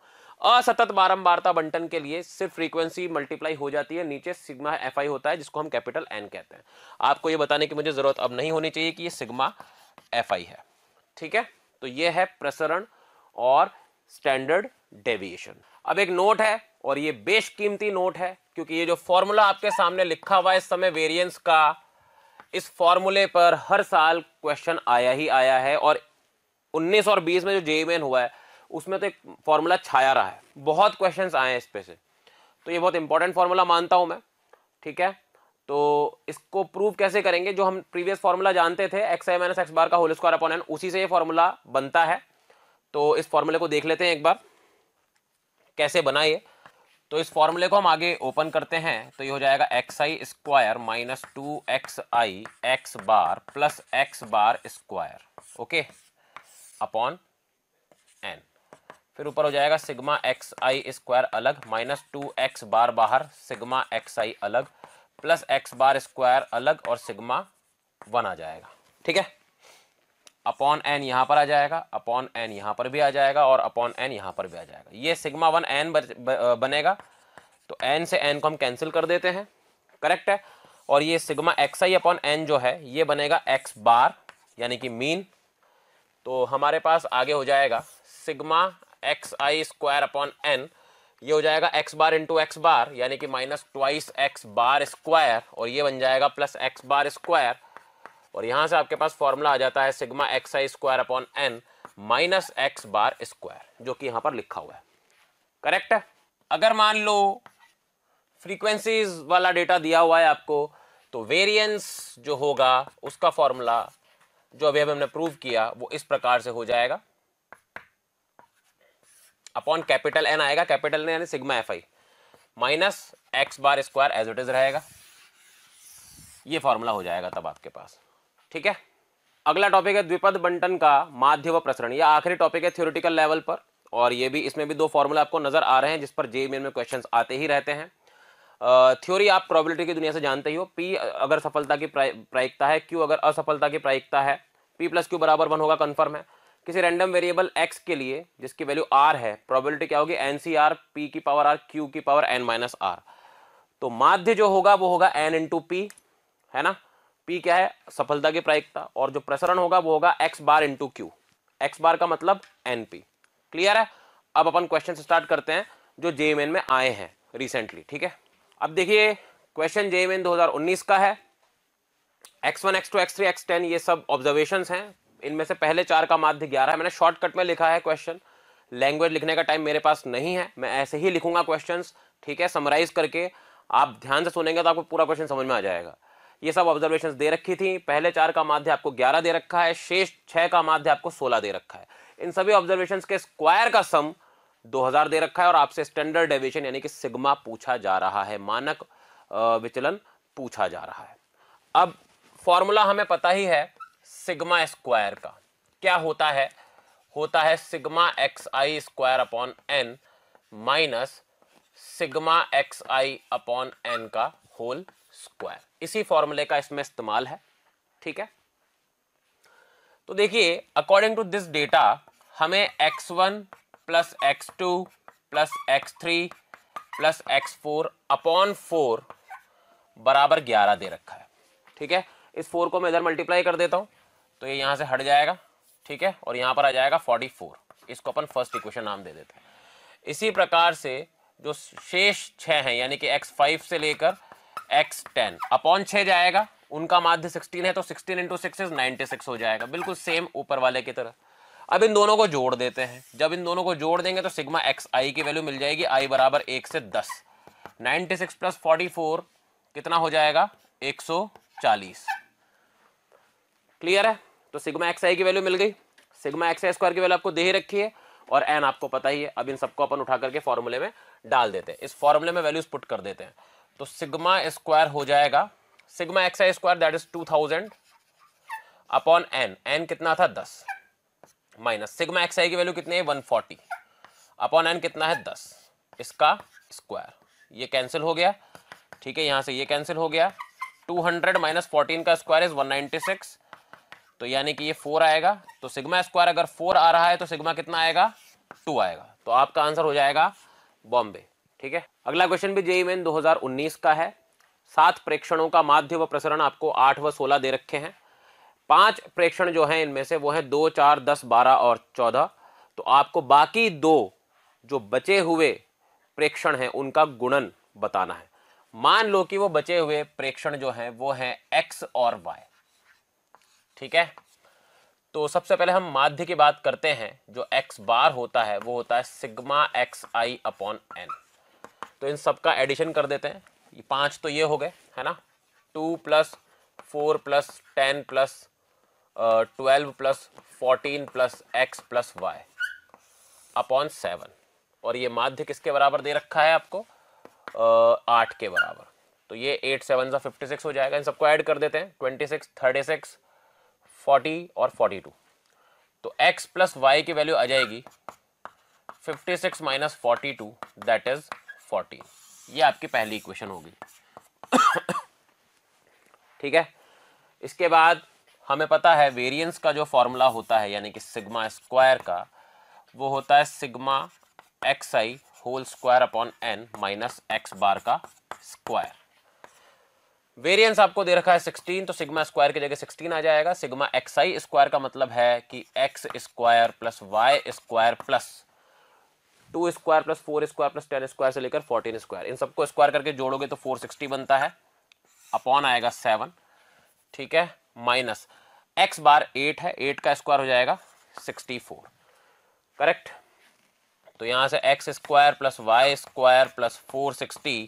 असतत बारंबारता बंटन के लिए सिर्फ फ्रीक्वेंसी मल्टीप्लाई हो जाती है, नीचे सिग्मा FI होता है जिसको हम कैपिटल N कहते हैं। आपको ये बताने की मुझे जरूरत अब नहीं होनी चाहिए कि ये सिग्मा FI है। ठीक है, तो ये है प्रसरण और स्टैंडर्ड डेविएशन। अब एक नोट है, और ये बेशकीमती नोट है, क्योंकि ये जो फॉर्मूला आपके सामने लिखा हुआ है इस समय वेरिएंस का, इस फॉर्मूले पर हर साल क्वेश्चन आया ही आया है, और 19 और 20 में जो JEE मेन हुआ है उसमें तो एक फॉर्मूला छाया रहा है, बहुत क्वेश्चंस आए हैं इस पे से, तो ये बहुत इंपॉर्टेंट फॉर्मूला मानता हूं मैं। ठीक है, तो इसको प्रूव कैसे करेंगे, जो हम प्रीवियस फॉर्मूला जानते थे XI माइनस X बार का होल स्क्वायर अपॉन N, उसी से ये फॉर्मूला बनता है। तो इस फॉर्मूले को देख लेते हैं एक बार कैसे बना ये। तो इस फॉर्मूले को हम आगे ओपन करते हैं, तो ये हो जाएगा XI square minus 2XI X बार plus X bar square, okay, upon N। फिर ऊपर हो जाएगा सिग्मा एक्स आई स्क्वायर अलग माइनस 2x बार बाहर, सिग्मा एक्स आई अलग प्लस x बार स्क्वायर अलग और सिग्मा 1 आ जाएगा। ठीक है, अपॉन n यहाँ पर आ जाएगा, अपॉन n यहाँ पर भी आ जाएगा और अपॉन n यहाँ पर भी आ जाएगा। ये सिग्मा 1 n बनेगा, तो n से n को हम कैंसिल कर देते हैं, करेक्ट है। और ये sigma X I upon n जो है ये बनेगा x बार यानी कि मीन। तो हमारे पास आगे हो जाएगा sigma X I square upon n, ये हो जाएगा x बार इंटू एक्स बार यानी कि minus twice x bar square और ये बन जाएगा प्लस एक्स बार स्क्वायर। और यहां से आपके पास फॉर्मूला आ जाता है sigma X I square upon n minus x bar square, जो कि यहां पर लिखा हुआ है, करेक्ट है। अगर मान लो फ्रीक्वेंसीज वाला डेटा दिया हुआ है आपको, तो वेरिएंस जो होगा उसका फॉर्मूला जो अभी हमने प्रूव किया वो इस प्रकार से हो जाएगा, अपॉन कैपिटल N आएगा, कैपिटल N यानी sigma F i minus x bar square as it is रहेगा, ये फॉर्मूला हो जाएगा तब आपके पास। ठीक है, अगला टॉपिक है द्विपद बंटन का माध्य व प्रसरण। यह आखिरी टॉपिक है थ्योरेटिकल लेवल पर, और ये भी इसमें भी दो फॉर्मूला आपको नजर आ रहे हैं जिस पर जेईई मेन में क्वेश्चंस आते ही रहते हैं। थ्योरी आप प्रोबेबिलिटी की दुनिया से जानते ही हो, P अगर सफलता की प्रायिकता है, Q अगर असफलता की प्रायिकता है, P प्लस Q बराबर 1 होगा, कन्फर्म है। किसी रैंडम वेरिएबल x के लिए जिसकी वैल्यू r है, प्रोबेबिलिटी क्या होगी, NCR P की पावर r Q की पावर n माइनस r। तो माध्य जो होगा वो होगा n इंटू पी, है ना। P क्या है, सफलता की प्रायिकता, और जो प्रसरण होगा वो होगा x bar into Q, x bar का मतलब NP। क्लियर है। अब अपन क्वेश्चन स्टार्ट करते हैं जो जेईई मेन में आए हैं रिसेंटली। ठीक है, अब देखिए क्वेश्चन जेईई मेन 2019 का है। x1 x2 x3 x10 ये सब ऑब्जर्वेशंस हैं, इनमें से पहले 4 का माध्य 11 है। मैंने शॉर्टकट में लिखा है क्वेश्चन, लैंग्वेज लिखने का टाइम मेरे पास नहीं है, मैं ऐसे ही लिखूंगा क्वेश्चंस। ठीक है, समराइज करके आप ध्यान से सुनेंगे तो आपको पूरा क्वेश्चन समझ में आ जाएगा। ये सब ऑब्जर्वेशंस दे रखी थी, पहले 4 का माध्य आपको 11 दे रखा है, शेष 6 का माध्य आपको 16 दे रखा है। इन सभी ऑब्जर्वेशंस के स्क्वायर का सम 2000 दे रखा है, और आपसे स्टैंडर्ड डेविएशन यानी कि सिग्मा पूछा जा रहा है, मानक विचलन पूछा जा रहा है। अब फॉर्मूला हमें पता ही है सिग्मा स्क्वायर का, क्या होता है sigma X I square upon n minus sigma X I upon n का होल स्क्वायर। इसी फॉर्मूले का इसमें इस्तेमाल है। ठीक है, तो देखिए अकॉर्डिंग टू दिस डेटा हमें x1 plus x2 plus x3 plus x4 upon 4 बराबर 11 दे रखा है। ठीक है, इस 4 को मैं इधर मल्टीप्लाई कर देता हूं तो ये यहां से हट जाएगा। ठीक है, और यहां पर आ जाएगा 44, इसको अपन फर्स्ट इक्वेशन नाम दे देते हैं। इसी प्रकार से जो शेष 6 हैं यानी कि x5 से लेकर x10 अपॉन 6 जाएगा, उनका माध्य 16 है तो 16 इंटू 6 इज 96 हो जाएगा, बिल्कुल सेम ऊपर वाले की तरह। अब इन दोनों को जोड़ देते हैं, जब इन दोनों को जोड़ देंगे तो सिग्मा एक्स आई की वैल्यू मिल जाएगी i बराबर 1 से 10। 96 प्लस 44 कितना हो जाएगा, 140। क्लियर है, तो सिग्मा एक्स आई की वैल्यू मिल गई। सिग्मा एक्स आई स्क्वायर की वैल्यू आपको दे ही रखी है और n आपको पता ही है। अब इन सबको अपन उठा करके फॉर्मूले में डाल देते हैं, इस फॉर्मूले में वैल्यूज पुट कर देते हैं। तो सिग्मा स्क्वायर हो जाएगा sigma X I square that is 2000 upon n कितना था 10 माइनस सिग्मा एक्स आई की वैल्यू कितनी है 140 अपॉन n कितना है 10, इसका स्क्वायर। ये कैंसिल हो गया। ठीक है, यहां से ये कैंसिल हो गया। 200 माइनस 14 का स्क्वायर इज 196, तो यानी कि ये 4 आएगा। तो सिग्मा स्क्वायर अगर 4 आ रहा है तो सिग्मा कितना आएगा, 2 आएगा। तो आपका आंसर हो जाएगा बॉम्बे। ठीक है, अगला क्वेश्चन भी जेईई मेन 2019 का है। 7 प्रेक्षणों का माध्य व प्रसरण आपको 8 व 16 दे रखे हैं। 5 प्रेक्षण जो हैं इनमें से वो हैं 2, 4, 10, 12 और 14। तो आपको बाकी 2 जो बचे हुए प्रेक्षण हैं उनका गुणन बताना है। मान लो कि वो बचे हुए प्रेक्षण जो हैं वो हैं x और y। ठीक है, तो सबसे पहले हम माध्य की बात करते हैं। जो x बार होता है वो होता है sigma X I upon n। तो इन सबका एडिशन कर देते हैं। ये 5 तो ये हो गए, है ना। 2 plus 4 plus 10 plus 12 plus 14 plus x plus y upon 7। और ये माध्य किसके बराबर दे रखा है आपको, 8 के बराबर। तो ये 8 7 सा 56 हो जाएगा। इन सबको ऐड कर देते हैं, 26 36 40 और 42। तो x प्लस वाई की वैल्यू आ जाएगी 56 माइनस 42 दैट इज 14। ये आपकी पहली इक्वेशन होगी। ठीक है, इसके बाद हमें पता है वेरिएंस का जो फॉर्मूला होता है यानी कि सिग्मा स्क्वायर का, वो होता है sigma X I whole square upon N minus x bar का स्क्वायर। वेरिएंस आपको दे रखा है 16, तो सिग्मा स्क्वायर की जगह 16 आ जाएगा। सिग्मा एक्स आई स्क्वायर का मतलब है कि x square plus y square plus 2 square plus 4 square plus 10 square से लेकर 14 स्क्वायर, इन सबको स्क्वायर करके जोड़ोगे तो 460 बनता है, अपॉन आएगा 7। ठीक है, माइनस एक्स बार 8 है, 8 का स्क्वायर हो जाएगा 64। करेक्ट, तो यहां से x square plus y square plus 460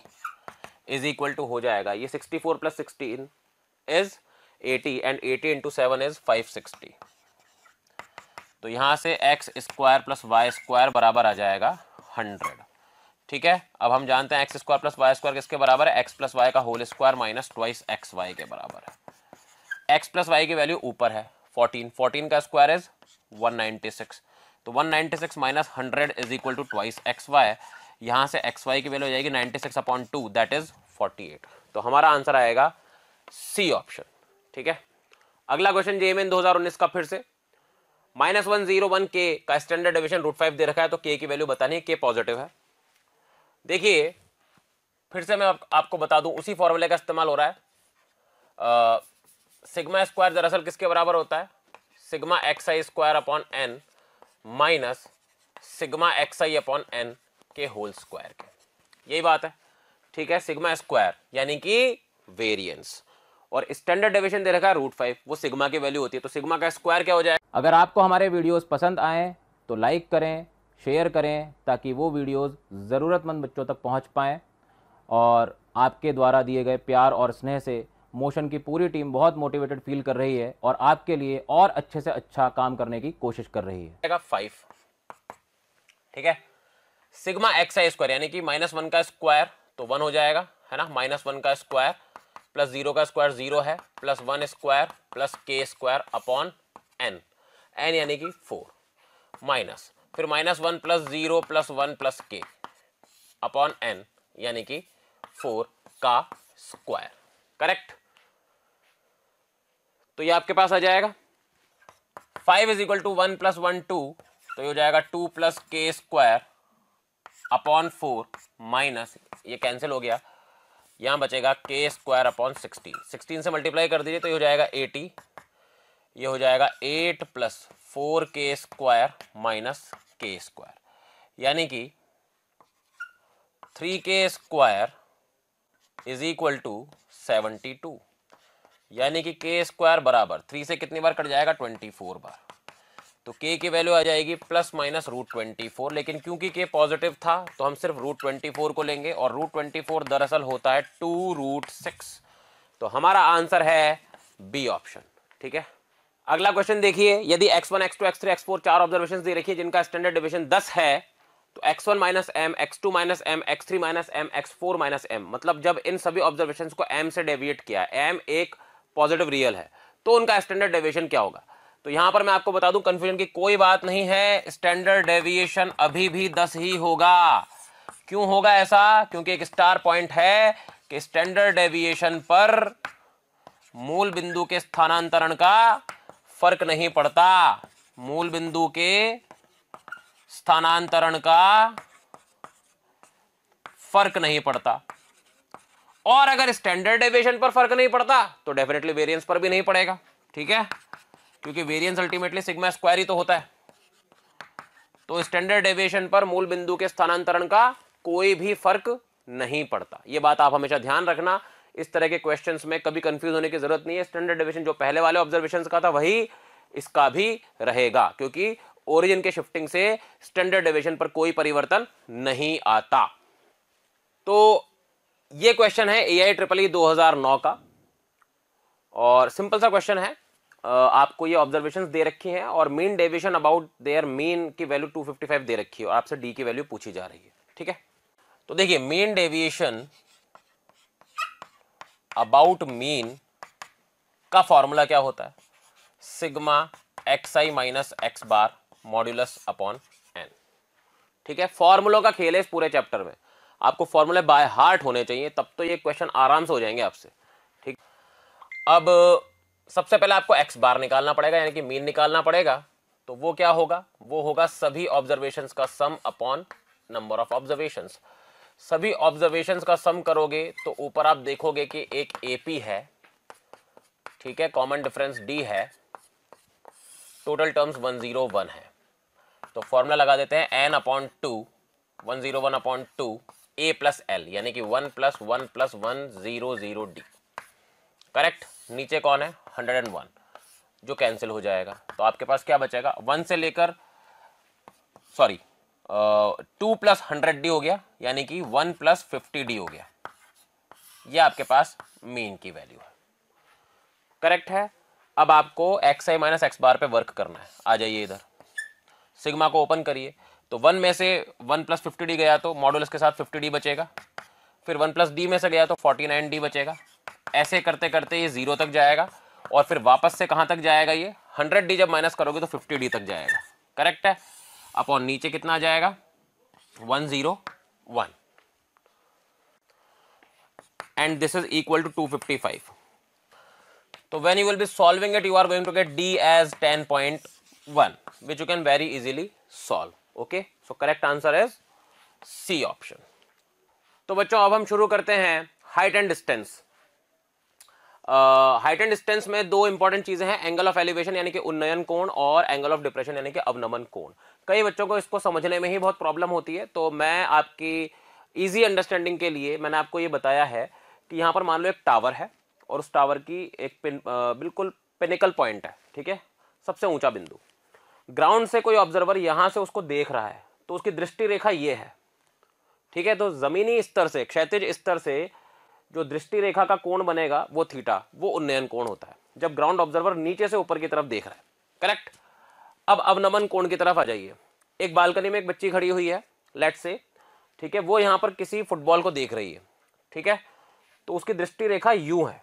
is equal to हो जाएगा, ये 64 प्लस 16 इज 80 एंड 80 इंटू 7 इज 560। तो यहां से x square plus y square बराबर आ जाएगा 100। ठीक है, अब हम जानते हैं x square plus y square किसके बराबर है, एक्स प्लस वाई का whole square minus twice x y के बराबर है। एक्स प्लस वाई की वैल्यू ऊपर है 14, 14 का स्क्वायर इज 196, तो 196 minus 100 is equal to twice x y. यहाँ से एक्स वाई की वैल्यू हो जाएगी 96 अपॉन 2 दैट इज 48। तो हमारा आंसर आएगा सी ऑप्शन। ठीक है, अगला क्वेश्चन जेएमएन 2019 का फिर से -101 के का स्टैंडर्ड डेविएशन √5 दे रखा है, तो के की वैल्यू बतानी है, के पॉजिटिव है। देखिए फिर से मैं आपको बता दूं, उसी फॉर्मूले का इस्तेमाल हो रहा है। सिग्मा स्क्वायर दरअसल किसके बराबर होता है, sigma X I square upon N minus sigma X I upon N के होल स्क्वायर के, यही बात है। ठीक है, सिग्मा स्क्वायर यानी कि वेरिएंस, और स्टैंडर्ड डेविएशन दे रखा है √5, वो सिग्मा की वैल्यू होती है, तो सिग्मा का स्क्वायर क्या हो जाएगा। अगर आपको हमारे वीडियोस पसंद आएँ तो लाइक करें, शेयर करें, ताकि वो वीडियोस ज़रूरतमंद बच्चों तक पहुंच पाएँ। और आपके द्वारा दिए गए प्यार और स्नेह से मोशन की पूरी टीम बहुत मोटिवेटेड फील कर रही है और आपके लिए और अच्छे से अच्छा काम करने की कोशिश कर रही है। 5। ठीक है, सिग्मा एक्स आई स्क्वायर यानी कि -1 का स्क्वायर तो 1 हो जाएगा, है ना, -1 का स्क्वायर प्लस 0 का स्क्वायर 0 है, प्लस 1 स्क्वायर प्लस के स्क्वायर अपॉन एन, एन यानी कि 4, माइनस फिर -1 प्लस 0 प्लस 1 प्लस के अपॉन एन यानी कि 4 का स्क्वायर। करेक्ट, तो ये आपके पास आ जाएगा 5 इज इक्वल टू 1 प्लस 1 2, तो ये हो जाएगा 2 प्लस के स्क्वायर अपॉन 4 माइनस ये कैंसिल हो गया, यहां बचेगा के स्क्वायर अपॉन 16, 16 से मल्टीप्लाई कर दीजिए तो ये हो जाएगा 80, ये हो जाएगा 8 प्लस 4 के स्क्वायर माइनस के स्क्वायर यानी कि 3 के स्क्वायर इज इक्वल टू 72, यानी कि के स्क्वायर बराबर 3 से कितनी बार कट जाएगा 24 बार, तो के की वैल्यू आ जाएगी प्लस माइनस √24, लेकिन क्योंकि के पॉजिटिव था तो हम सिर्फ √24 को लेंगे, और √24 दरअसल होता है 2√6, तो हमारा आंसर है बी ऑप्शन। ठीक है, अगला क्वेश्चन देखिए, यदि x1 x2 x3 x4 4 observation दे रखी है जिनका स्टैंडर्ड डेविएशन 10 है, तो x1 minus m, x2 minus m, x3 minus m, x4 minus m, मतलब जब इन सभी ऑब्जर्वेशन को m से डेविएट किया, m एक पॉजिटिव रियल है, तो उनका स्टैंडर्ड डेविएशन क्या होगा। तो यहां पर मैं आपको बता दूं, कंफ्यूजन की कोई बात नहीं है, स्टैंडर्ड डेविएशन अभी भी 10 ही होगा। क्यों होगा ऐसा, क्योंकि एक स्टार पॉइंट है कि स्टैंडर्ड डेविएशन पर मूल बिंदु के स्थानांतरण का फर्क नहीं पड़ता, मूल बिंदु के स्थानांतरण का फर्क नहीं पड़ता, और अगर स्टैंडर्ड डेविएशन पर फर्क नहीं पड़ता तो डेफिनेटली वेरिएंस पर भी नहीं पड़ेगा। ठीक है, क्योंकि वेरिएंस अल्टीमेटली सिग्मा स्क्वायर ही तो होता है, तो स्टैंडर्ड डेविएशन पर मूल बिंदु के स्थानांतरण का कोई भी फर्क नहीं पड़ता। यह बात आप हमेशा ध्यान रखना, इस तरह के क्वेश्चंस में कभी कंफ्यूज होने की जरूरत नहीं है। स्टैंडर्ड डेविएशन जो पहले वाले ऑब्जर्वेशंस का था वही इसका भी रहेगा, क्योंकि ओरिजिन के शिफ्टिंग से स्टैंडर्ड डेविएशन पर कोई परिवर्तन नहीं आता। तो ये क्वेश्चन है AIEEE 2009 का, और सिंपल सा क्वेश्चन है। आपको ये ऑब्जर्वेशंस दे रखी हैं और mean deviation about their mean की वैल्यू 255 दे रखी है और आपसे डी की वैल्यू पूछी जा रही है। ठीक है, तो देखिए मीन डेविएशन अबाउट मीन का फॉर्मूला क्या होता है, sigma X i minus x bar modulus upon N. ठीक है, फॉर्मूलों का खेल है इस पूरे चैप्टर में, आपको फॉर्मूले बाय हार्ट होने चाहिए, तब तो ये क्वेश्चन आराम से हो जाएंगे आपसे। ठीक, अब सबसे पहले आपको एक्स बार निकालना पड़ेगा, यानी कि मीन निकालना पड़ेगा। तो वो क्या होगा, वो होगा सभी ऑब्जर्वेशंस का सम अपॉन नंबर ऑफ ऑब्जर्वेशंस। सभी ऑब्जर्वेशंस का सम करोगे तो ऊपर आप देखोगे कि एक एपी है, ठीक है, कॉमन डिफरेंस डी है, टोटल टर्म्स 101 है। तो फॉर्मूला लगा देते हैं एन अपॉन 2, 101 अपॉन 2 ए प्लस एल, यानी कि 1 + 1 + 100 डी। करेक्ट। नीचे कौन है, 101, जो कैंसिल हो जाएगा। तो आपके पास क्या बचेगा, 1 से लेकर 2 + 100 डी हो गया, यानी कि 1 + 50 डी हो गया। ये आपके पास मीन की वैल्यू है। करेक्ट है। अब आपको एक्स आई माइनस एक्स बार पे वर्क करना है। आ जाइए इधर, सिग्मा को ओपन करिए। तो 1 में से 1 + 50 डी गया तो मॉडुलस के साथ 50 डी बचेगा, फिर 1 + डी में से गया तो 49 डी बचेगा। ऐसे करते करते ये 0 तक जाएगा और फिर वापस से कहां तक जाएगा, ये 100 डी जब माइनस करोगे तो 50 डी तक जाएगा। करेक्ट है। अपॉन नीचे कितना आ जाएगा, 101, and this is equal to 255। तो when you will be solving it, you are going to get D as 10.1, which you can very easily solve. Okay, so correct answer is C option. तो बच्चों अब हम शुरू करते हैं height and distance. Height and distance में दो important चीजें हैं, एंगल ऑफ एलिवेशन यानी कि उन्नयन कोण और एंगल ऑफ डिप्रेशन यानी कि अवनमन कोण। कई बच्चों को इसको समझने में ही बहुत प्रॉब्लम होती है, तो मैं आपकी इजी अंडरस्टैंडिंग के लिए मैंने आपको ये बताया है कि यहाँ पर मान लो एक टावर है और उस टावर की एक बिल्कुल पिनिकल पॉइंट है, ठीक है, सबसे ऊंचा बिंदु। ग्राउंड से कोई ऑब्जर्वर यहां से उसको देख रहा है तो उसकी दृष्टि रेखा ये है, ठीक है। तो जमीनी स्तर से, क्षैतिज स्तर से जो दृष्टि रेखा का कोण बनेगा वो थीटा, वो उन्नयन कोण होता है जब ग्राउंड ऑब्जर्वर नीचे से ऊपर की तरफ देख रहा है। करेक्ट। अब अवनमन कोण की तरफ आ जाइए। एक बालकनी में एक बच्ची खड़ी हुई है, लेट्स से, ठीक है, वो यहां पर किसी फुटबॉल को देख रही है, ठीक है, तो उसकी दृष्टि रेखा यूं है,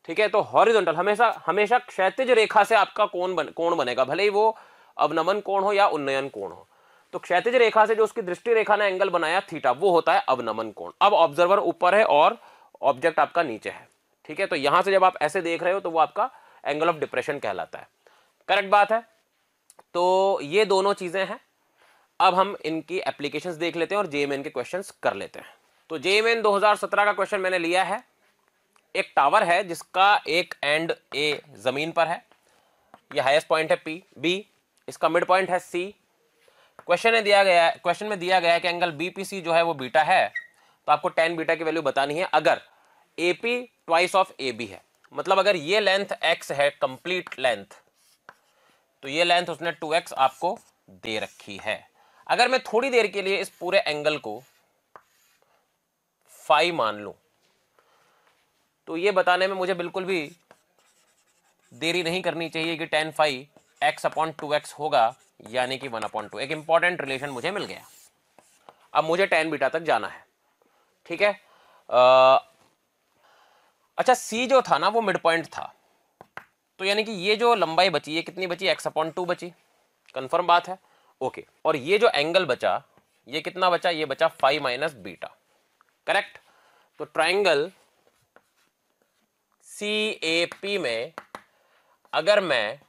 ठीक है। तो हॉरिजॉन्टल हमेशा क्षैतिज रेखा से आपका कोण बनेगा, भले ही वो अवनमन कोण हो या उन्नयन कोण हो। तो क्षैतिज रेखा से जो उसकी दृष्टि रेखा ने एंगल बनाया थीटा, वो होता है अवनमन कोण। अब ऑब्जर्वर ऊपर है और ऑब्जेक्ट आपका नीचे है, ठीक है। तो यहां से जब आप ऐसे देख रहे हो तो वो आपका एंगल ऑफ डिप्रेशन कहलाता है। करेक्ट बात है। तो ये दोनों चीजें हैं। अब हम इनकी एप्लीकेशंस देख लेते हैं और जेईएमएन के क्वेश्चंस कर लेते हैं। तो जेईएमएन 2017 का क्वेश्चन मैंने लिया है। एक टावर है जिसका एक एंड ए जमीन पर है, ये हाईएस्ट पॉइंट है पी, बी इसका मिड पॉइंट है सी। क्वेश्चन में दिया गया है कि एंगल बीपीसी जो है वो बीटा है, तो आपको tan बीटा की वैल्यू बतानी है। अगर एपी ट्वाइस ऑफ एबी है, मतलब अगर ये लेंथ x है कंप्लीट लेंथ, तो ये लेंथ उसने 2x आपको दे रखी है। अगर मैं थोड़ी देर के लिए इस पूरे एंगल को फाई मान लूं, तो ये बताने में मुझे बिल्कुल भी देरी नहीं करनी चाहिए कि tan फाई x/2x होगा, यानी कि 1/2। एक इंपॉर्टेंट रिलेशन मुझे मिल गया। अब मुझे tan बीटा तक जाना है, ठीक है। अच्छा, C जो था ना वो मिड पॉइंट था, तो यानी कि ये जो लंबाई बची, ये कितनी बची, x/2 बची। कंफर्म बात है, ओके। और ये जो एंगल बचा, ये कितना बचा, ये बचा फाई माइनस बीटा। करेक्ट। तो ट्राइंगल CAP में अगर मैं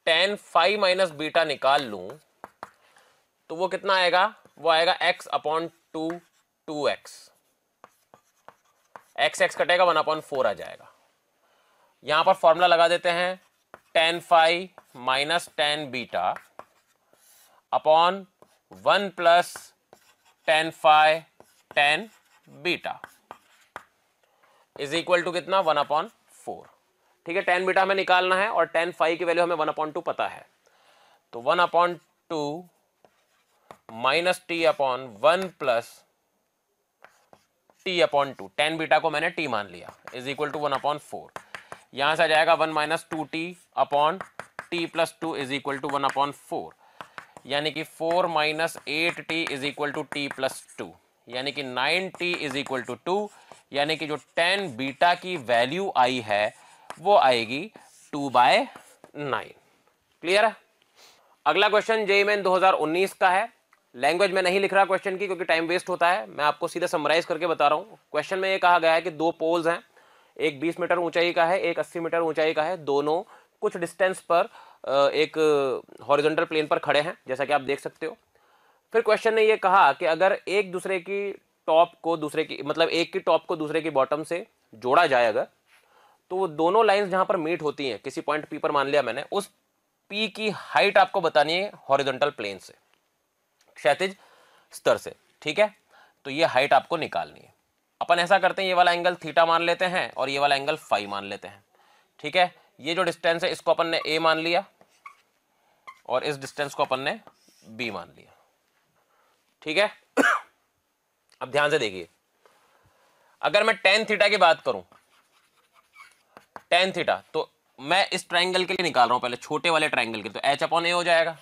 tan फाई माइनस बीटा निकाल लूं तो वो कितना आएगा, वो आएगा x/2 2x, x कटेगा 1/4 आ जाएगा। यहां पर फॉर्मूला लगा देते हैं tan phi minus tan beta upon 1 plus tan phi tan beta is equal to कितना, 1/4। ठीक है, tan बीटा हमें निकालना है और tan फाई की वैल्यू हमें 1/2 पता है। तो 1/2 minus T upon 1 plus t/2, tan beta को मैंने t मान लिया, इज इक्वल टू 1/4। यहां से आ जाएगा 1 minus 2t upon t plus 2 is equal to 1/4, यानी कि 4 minus 8t is equal to t plus 2, यानी कि 9t इज इक्वल टू 2, यानी कि जो tan बीटा की वैल्यू आई है वो आएगी 2/9। क्लियर है। अगला क्वेश्चन जेईएमएन 2019 का है। लैंग्वेज में नहीं लिख रहा क्वेश्चन की क्योंकि टाइम वेस्ट होता है, मैं आपको सीधा समराइज करके बता रहा हूँ। क्वेश्चन में ये कहा गया है कि दो पोल्स हैं, एक 20 मीटर ऊंचाई का है, एक 80 मीटर ऊंचाई का है, दोनों कुछ डिस्टेंस पर एक हॉरिजॉन्टल प्लेन पर खड़े हैं, जैसा कि आप देख सकते हो। फिर क्वेश्चन ने ये कहा कि अगर एक दूसरे की टॉप को दूसरे की, मतलब एक की टॉप को दूसरे की बॉटम से जोड़ा जाए अगर, तो वो दोनों लाइंस जहां पर मीट होती हैं किसी पॉइंट पी पर मान लिया मैंने, उस पी की हाइट आपको बतानी है हॉरिजॉन्टल प्लेन से, क्षैतिज स्तर से, ठीक है। तो ये हाइट आपको निकालनी है। अपन ऐसा करते हैं, ये वाला एंगल थीटा मान लेते हैं और ये वाला एंगल फाई मान लेते हैं, ठीक है। ये जो डिस्टेंस है इसको अपन ने ए मान लिया और इस डिस्टेंस को अपन ने बी मान लिया, ठीक है। अब ध्यान से देखिए, अगर मैं टेन थीटा की बात करूं, टेन थीटा, तो मैं इस ट्राइंगल के लिए निकाल रहा हूं पहले, छोटे वाले ट्राइंगल के, तो एच अपॉन ए हो जाएगा,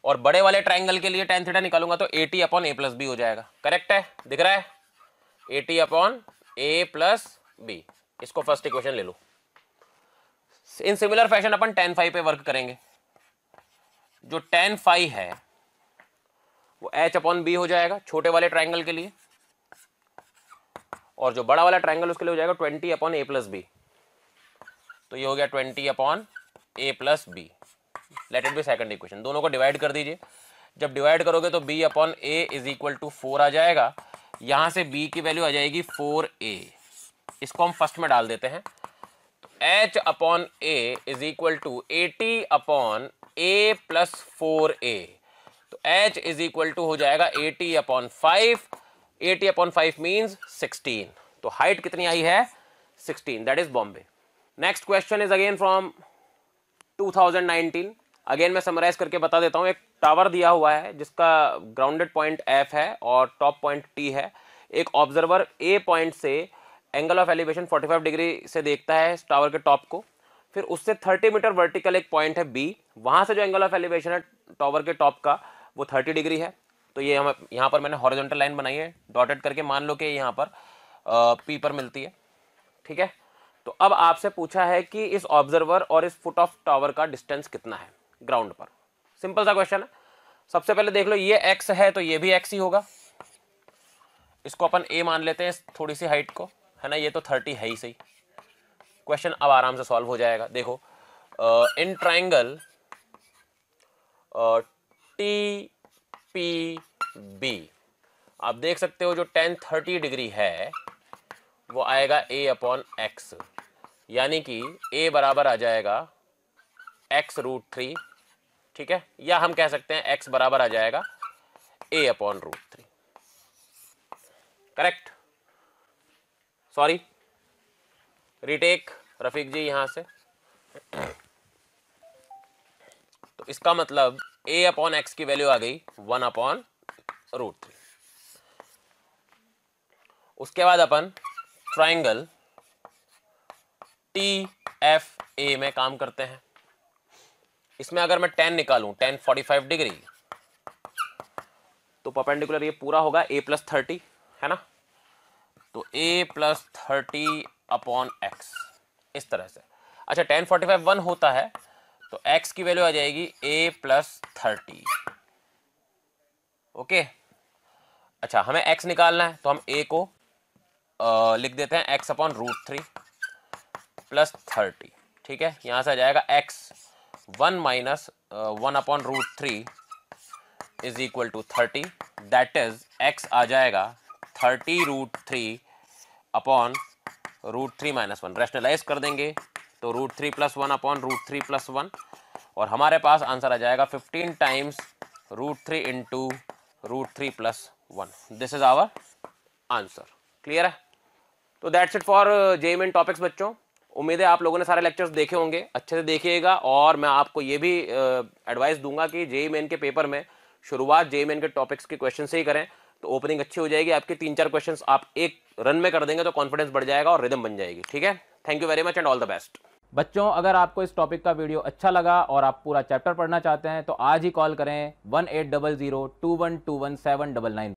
और बड़े वाले ट्राइंगल के लिए टेन थीटा निकालूंगा तो a t upon a plus b हो जाएगा। करेक्ट है, दिख रहा है, a t upon a plus b. इसको फर्स्ट इक्वेशन ले लो। इन सिमिलर फैशन अपन टेन फाई पे वर्क करेंगे। जो टेन फाई है वो एच अपॉन बी हो जाएगा छोटे वाले ट्राइंगल के लिए, और जो बड़ा वाला ट्राइंगल उसके लिए हो जाएगा 20 अपॉन ए प्लस बी। तो ये हो गया 20 upon a plus b. Let it be second equation. दोनों को डिवाइड कर दीजिए। जब डिवाइड करोगे तो b upon a is equal to 4 आ जाएगा। यहां से b की वैल्यू आ जाएगी 4a। इसको हम फर्स्ट में डाल देते हैं। तो h upon a is equal to 80 upon a plus 4a। तो h इज इक्वल टू हो जाएगा 80 अपॉन 5। 80 upon 5 means 16। तो हाइट कितनी आई है? 16। That is Bombay. Next question is again from 2019। Again मैं समराइज करके बता देता हूं। एक टावर दिया हुआ है जिसका ग्राउंडेड पॉइंट F है और टॉप पॉइंट T है। एक ऑब्जर्वर A पॉइंट से एंगल ऑफ एलिवेशन 45 डिग्री से देखता है इस टावर के टॉप को। फिर उससे 30 मीटर वर्टिकल एक पॉइंट है B, वहां से जो एंगल ऑफ एलिवेशन है टावर के टॉप का वो 30 डिग्री है। तो ये हम यहाँ पर मैंने हॉरिजॉन्टल लाइन बनाई है डॉटेड करके, मान लो कि यहाँ पर P पर मिलती है, ठीक है। तो अब आपसे पूछा है कि इस ऑब्जर्वर और इस फुट ऑफ टावर का डिस्टेंस कितना है ग्राउंड पर। सिंपल सा क्वेश्चन है। सबसे पहले देख लो, ये x है तो ये भी x ही होगा। इसको अपन a मान लेते हैं थोड़ी सी हाइट को, है ना। ये तो 30 है ही सही। क्वेश्चन अब आराम से सॉल्व हो जाएगा। देखो, इन ट्राइंगल TPB आप देख सकते हो जो tan 30 डिग्री है वो आएगा a अपॉन x, यानी कि a बराबर आ जाएगा x√3, ठीक है। या हम कह सकते हैं x बराबर आ जाएगा a upon √3। Correct. Sorry, retake Rafiq ji यहां से। तो इसका मतलब a अपॉन x की वैल्यू आ गई 1 अपॉन √3। उसके बाद अपन ट्राइंगल TFA में काम करते हैं। इसमें अगर मैं tan निकालूं, tan 45 डिग्री, तो परपेंडिकुलर ये पूरा होगा a प्लस 30, है ना। तो a प्लस 30 अपॉन x, इस तरह से। अच्छा, tan 45 1 होता है तो x की वैल्यू आ जाएगी a प्लस 30। ओके। अच्छा, हमें x निकालना है तो हम a को लिख देते हैं x अपॉन √3 प्लस 30, ठीक है। यहां से आ जाएगा x 1 minus 1 upon √3 is equal to 30। That is x आ जाएगा 30√3 अपॉन √3 माइनस 1। रैशनलाइज कर देंगे तो √3 प्लस 1 अपॉन √3 प्लस 1, और हमारे पास आंसर आ जाएगा 15 times √3 into √3 plus 1। This is our answer. Clear है? तो that's it for JEE topics बच्चों। उम्मीद है आप लोगों ने सारे लेक्चर्स देखे होंगे, अच्छे से देखिएगा। और मैं आपको ये भी एडवाइस दूंगा कि जेईई मेन के पेपर में शुरुआत जेईई मेन के टॉपिक्स के क्वेश्चन से ही करें, तो ओपनिंग अच्छी हो जाएगी। आपके 3-4 क्वेश्चंस आप एक रन में कर देंगे तो कॉन्फिडेंस बढ़ जाएगा और रिदम बन जाएगी, ठीक है। Thank you very much and all the best. बच्चों, अगर आपको इस टॉपिक का वीडियो अच्छा लगा और आप पूरा चैप्टर पढ़ना चाहते हैं तो आज ही कॉल करें 1800 2121 799